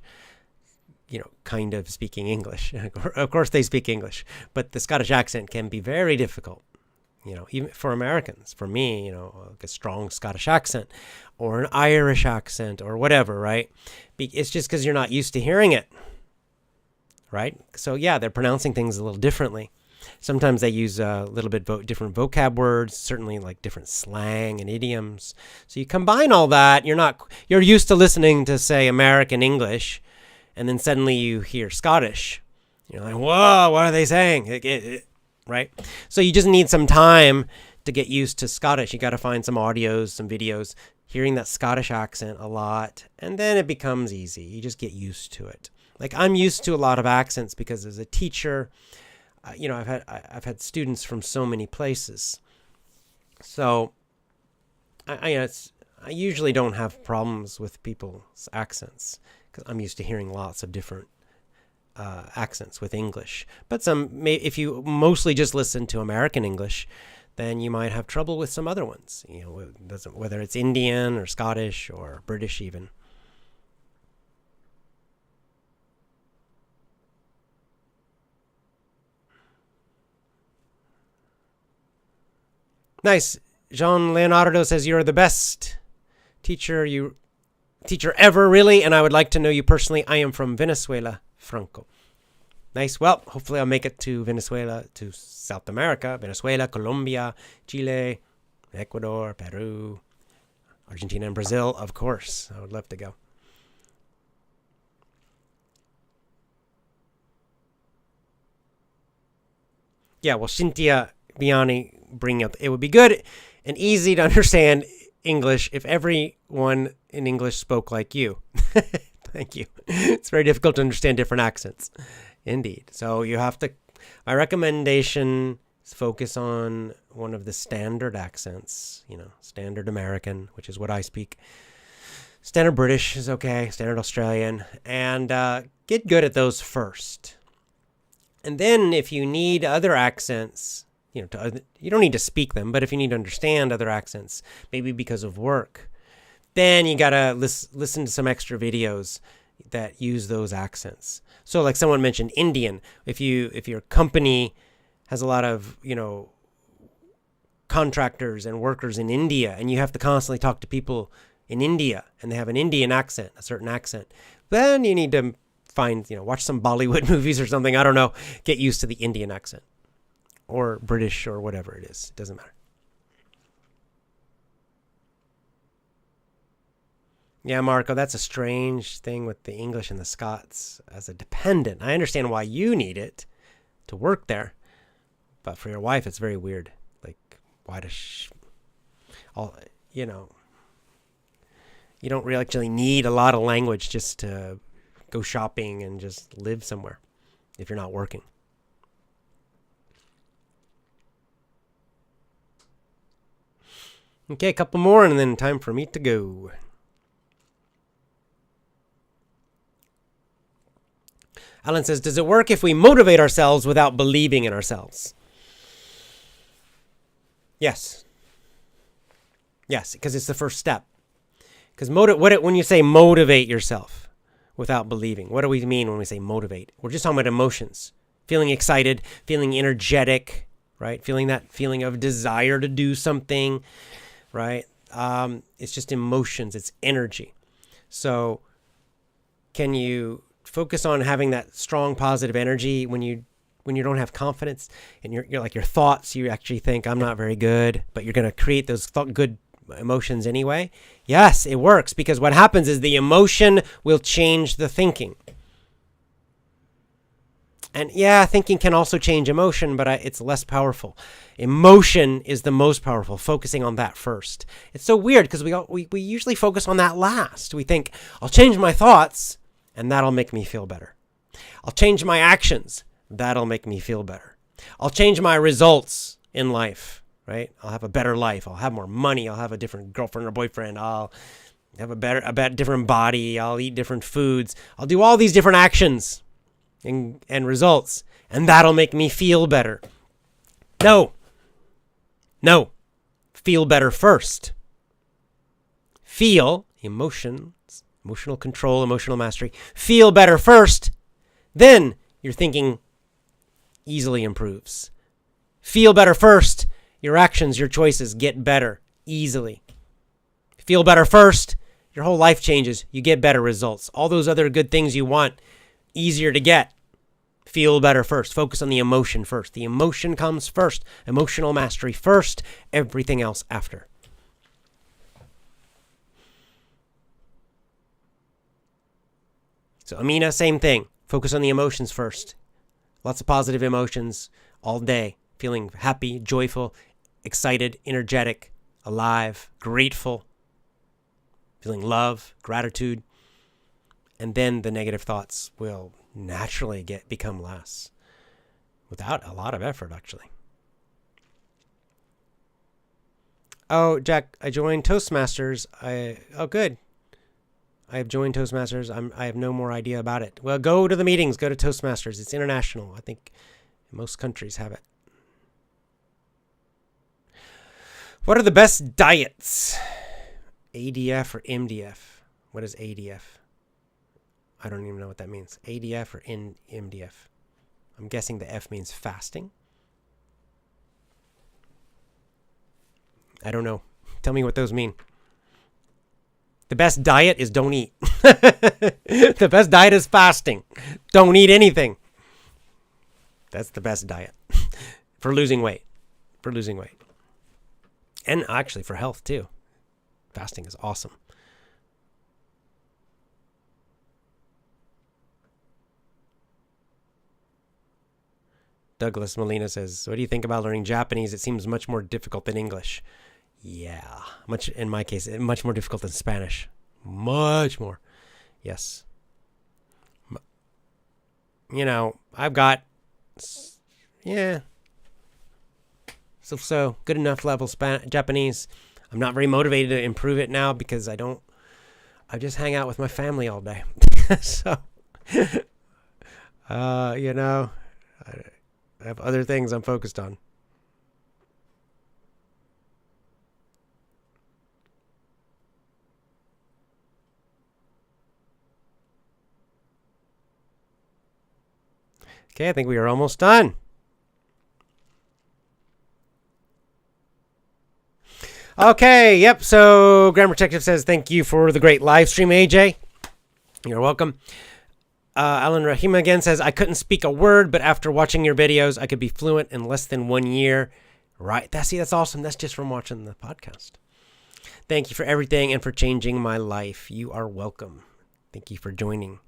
kind of speaking English. Of course they speak English, but the Scottish accent can be very difficult. Even for Americans, for me, like a strong Scottish accent or an Irish accent or whatever, right? It's just because you're not used to hearing it, right? So yeah, they're pronouncing things a little differently. Sometimes they use a little bit different vocab words, certainly like different slang and idioms. So you combine all that, you're used to listening to, say, American English, and then suddenly you hear Scottish. You're like, whoa, what are they saying? Right? So you just need some time to get used to Scottish. You got to find some audios, some videos, hearing that Scottish accent a lot, and then it becomes easy. You just get used to it. Like I'm used to a lot of accents because as a teacher, I've had students from so many places. So I usually don't have problems with people's accents because I'm used to hearing lots of different accents with English. But if you mostly just listen to American English, then you might have trouble with some other ones, whether it's Indian or Scottish or British even. Nice. Jean Leonardo says, you're the best teacher ever, really, and I would like to know you personally. I am from Venezuela, Franco. Nice. Well, hopefully I'll make it to Venezuela, to South America, Venezuela, Colombia, Chile, Ecuador, Peru, Argentina, and Brazil, of course. I would love to go. Yeah, well, Cynthia Biani bringing up, it would be good and easy to understand English if everyone in English spoke like you. Thank you. It's very difficult to understand different accents. Indeed. So you have to, my recommendation is focus on one of the standard accents, standard American, which is what I speak. Standard British is okay, standard Australian, and get good at those first. And then if you need other accents, you don't need to speak them, but if you need to understand other accents, maybe because of work, then you got to listen to some extra videos that use those accents. So like someone mentioned Indian, if your company has a lot of, contractors and workers in India, and you have to constantly talk to people in India, and they have an Indian accent, a certain accent. Then you need to watch some Bollywood movies or something. I don't know. Get used to the Indian accent or British or whatever it is. It doesn't matter. Yeah, Marco, that's a strange thing with the English and the Scots as a dependent. I understand why you need it to work there, but for your wife, it's very weird. Like, why does you don't really actually need a lot of language just to go shopping and just live somewhere if you're not working. Okay, a couple more and then time for me to go. Alan says, does it work if we motivate ourselves without believing in ourselves? Yes. Yes, because it's the first step. Because when you say motivate yourself without believing, what do we mean when we say motivate? We're just talking about emotions. Feeling excited, feeling energetic, right? Feeling that feeling of desire to do something, right? It's just emotions. It's energy. So can you focus on having that strong positive energy when you don't have confidence and you're like your thoughts, you actually think I'm not very good, but you're going to create those good emotions anyway? Yes, it works, because what happens is the emotion will change the thinking. And yeah, thinking can also change emotion, but it's less powerful. Emotion is the most powerful, focusing on that first. It's so weird because we usually focus on that last. We think, I'll change my thoughts and that'll make me feel better. I'll change my actions. That'll make me feel better. I'll change my results in life, right? I'll have a better life. I'll have more money. I'll have a different girlfriend or boyfriend. I'll have a different body. I'll eat different foods. I'll do all these different actions and results, and that'll make me feel better. No. Feel better first. Feel emotions. Emotional control, emotional mastery. Feel better first. Then your thinking easily improves. Feel better first. Your actions, your choices get better easily. Feel better first. Your whole life changes. You get better results. All those other good things you want, easier to get. Feel better first. Focus on the emotion first. The emotion comes first. Emotional mastery first. Everything else after. So Amina, same thing. Focus on the emotions first. Lots of positive emotions all day. Feeling happy, joyful, excited, energetic, alive, grateful. Feeling love, gratitude. And then the negative thoughts will naturally become less. Without a lot of effort, actually. Oh, Jack, I joined Toastmasters. Oh, good. I have joined Toastmasters. I have no more idea about it. Well, go to the meetings. Go to Toastmasters. It's international. I think most countries have it. What are the best diets? ADF or MDF? What is ADF? I don't even know what that means. ADF or MDF? I'm guessing the F means fasting. I don't know. Tell me what those mean. The best diet is don't eat. The best diet is fasting. Don't eat anything. That's the best diet for losing weight. And actually for health too. Fasting is awesome. Douglas Molina says, what do you think about learning Japanese? It seems much more difficult than English. Yeah, in my case, much more difficult than Spanish. Much more. Yes. I've got, so good enough level Japanese. I'm not very motivated to improve it now because I just hang out with my family all day. So, I have other things I'm focused on. Okay, I think we are almost done. Okay, yep. So Grammar Detective says, thank you for the great live stream, AJ. You're welcome. Alan Rahima again says, I couldn't speak a word, but after watching your videos, I could be fluent in less than 1 year. Right. That's awesome. That's just from watching the podcast. Thank you for everything and for changing my life. You are welcome. Thank you for joining.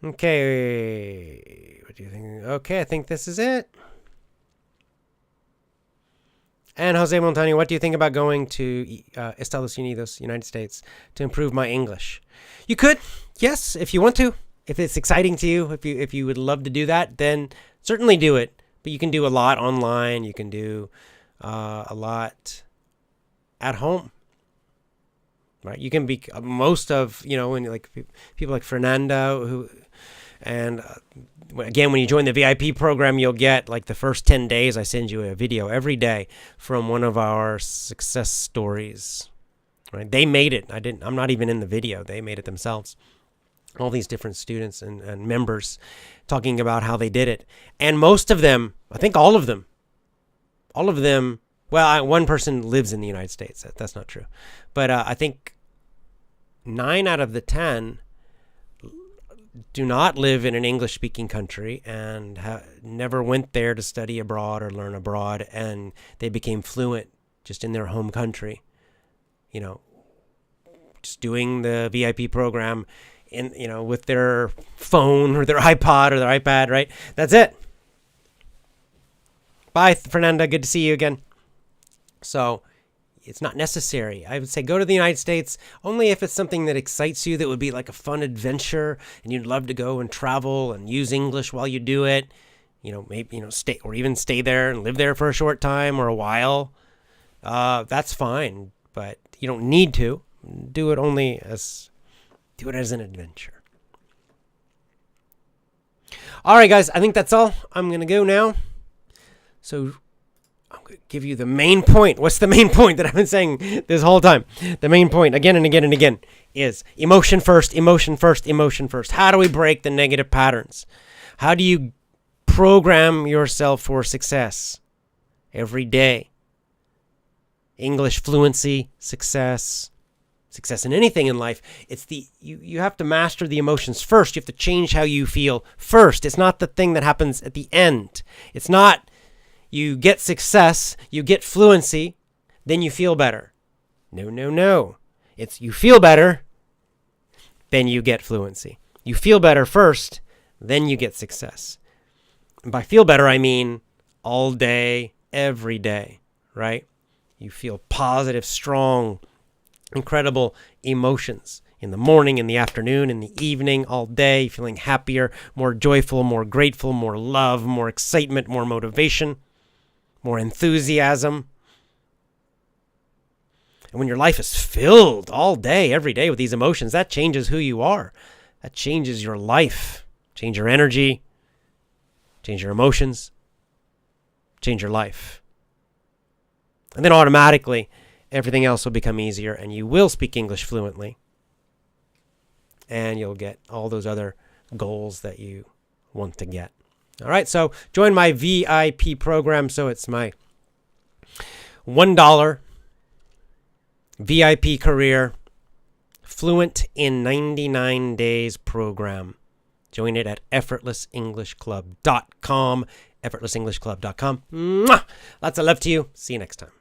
Okay. What do you think? Okay, I think this is it. And Jose Montano, what do you think about going to Estados Unidos, United States, to improve my English? You could, yes, if you want to. If it's exciting to you, if you would love to do that, then certainly do it. But you can do a lot online. You can do a lot at home. Right? You can be most of, when like people like Fernanda who. And again, when you join the VIP program, you'll get like the first 10 days. I send you a video every day from one of our success stories. Right? They made it. I'm not even in the video. They made it themselves. All these different students and members talking about how they did it. And most of them, I think all of them, well, one person lives in the United States. That's not true. But I think 9 out of the 10 do not live in an English-speaking country and never went there to study abroad or learn abroad, and they became fluent just in their home country. Just doing the VIP program with their phone or their iPod or their iPad, right? That's it. Bye, Fernanda. Good to see you again. So it's not necessary. I would say go to the United States only if it's something that excites you, that would be like a fun adventure and you'd love to go and travel and use English while you do it. Maybe, stay there and live there for a short time or a while. That's fine, but you don't need to. Do it as an adventure. All right, guys, I think that's all. I'm going to go now. So I'm going to give you the main point. What's the main point that I've been saying this whole time? The main point, again and again and again, is emotion first, emotion first, emotion first. How do we break the negative patterns? How do you program yourself for success every day? English fluency, success in anything in life. It's you have to master the emotions first. You have to change how you feel first. It's not the thing that happens at the end. It's not you get success, you get fluency, then you feel better. No. It's you feel better, then you get fluency. You feel better first, then you get success. And by feel better, I mean all day, every day, right? You feel positive, strong, incredible emotions in the morning, in the afternoon, in the evening, all day, feeling happier, more joyful, more grateful, more love, more excitement, more motivation, more enthusiasm. And when your life is filled all day, every day with these emotions, that changes who you are. That changes your life. Change your energy. Change your emotions. Change your life. And then automatically, everything else will become easier and you will speak English fluently. And you'll get all those other goals that you want to get. All right, so join my VIP program. So it's my $1 VIP career fluent in 99 days program. Join it at effortlessenglishclub.com. effortlessenglishclub.com. Mwah! Lots of love to you. See you next time.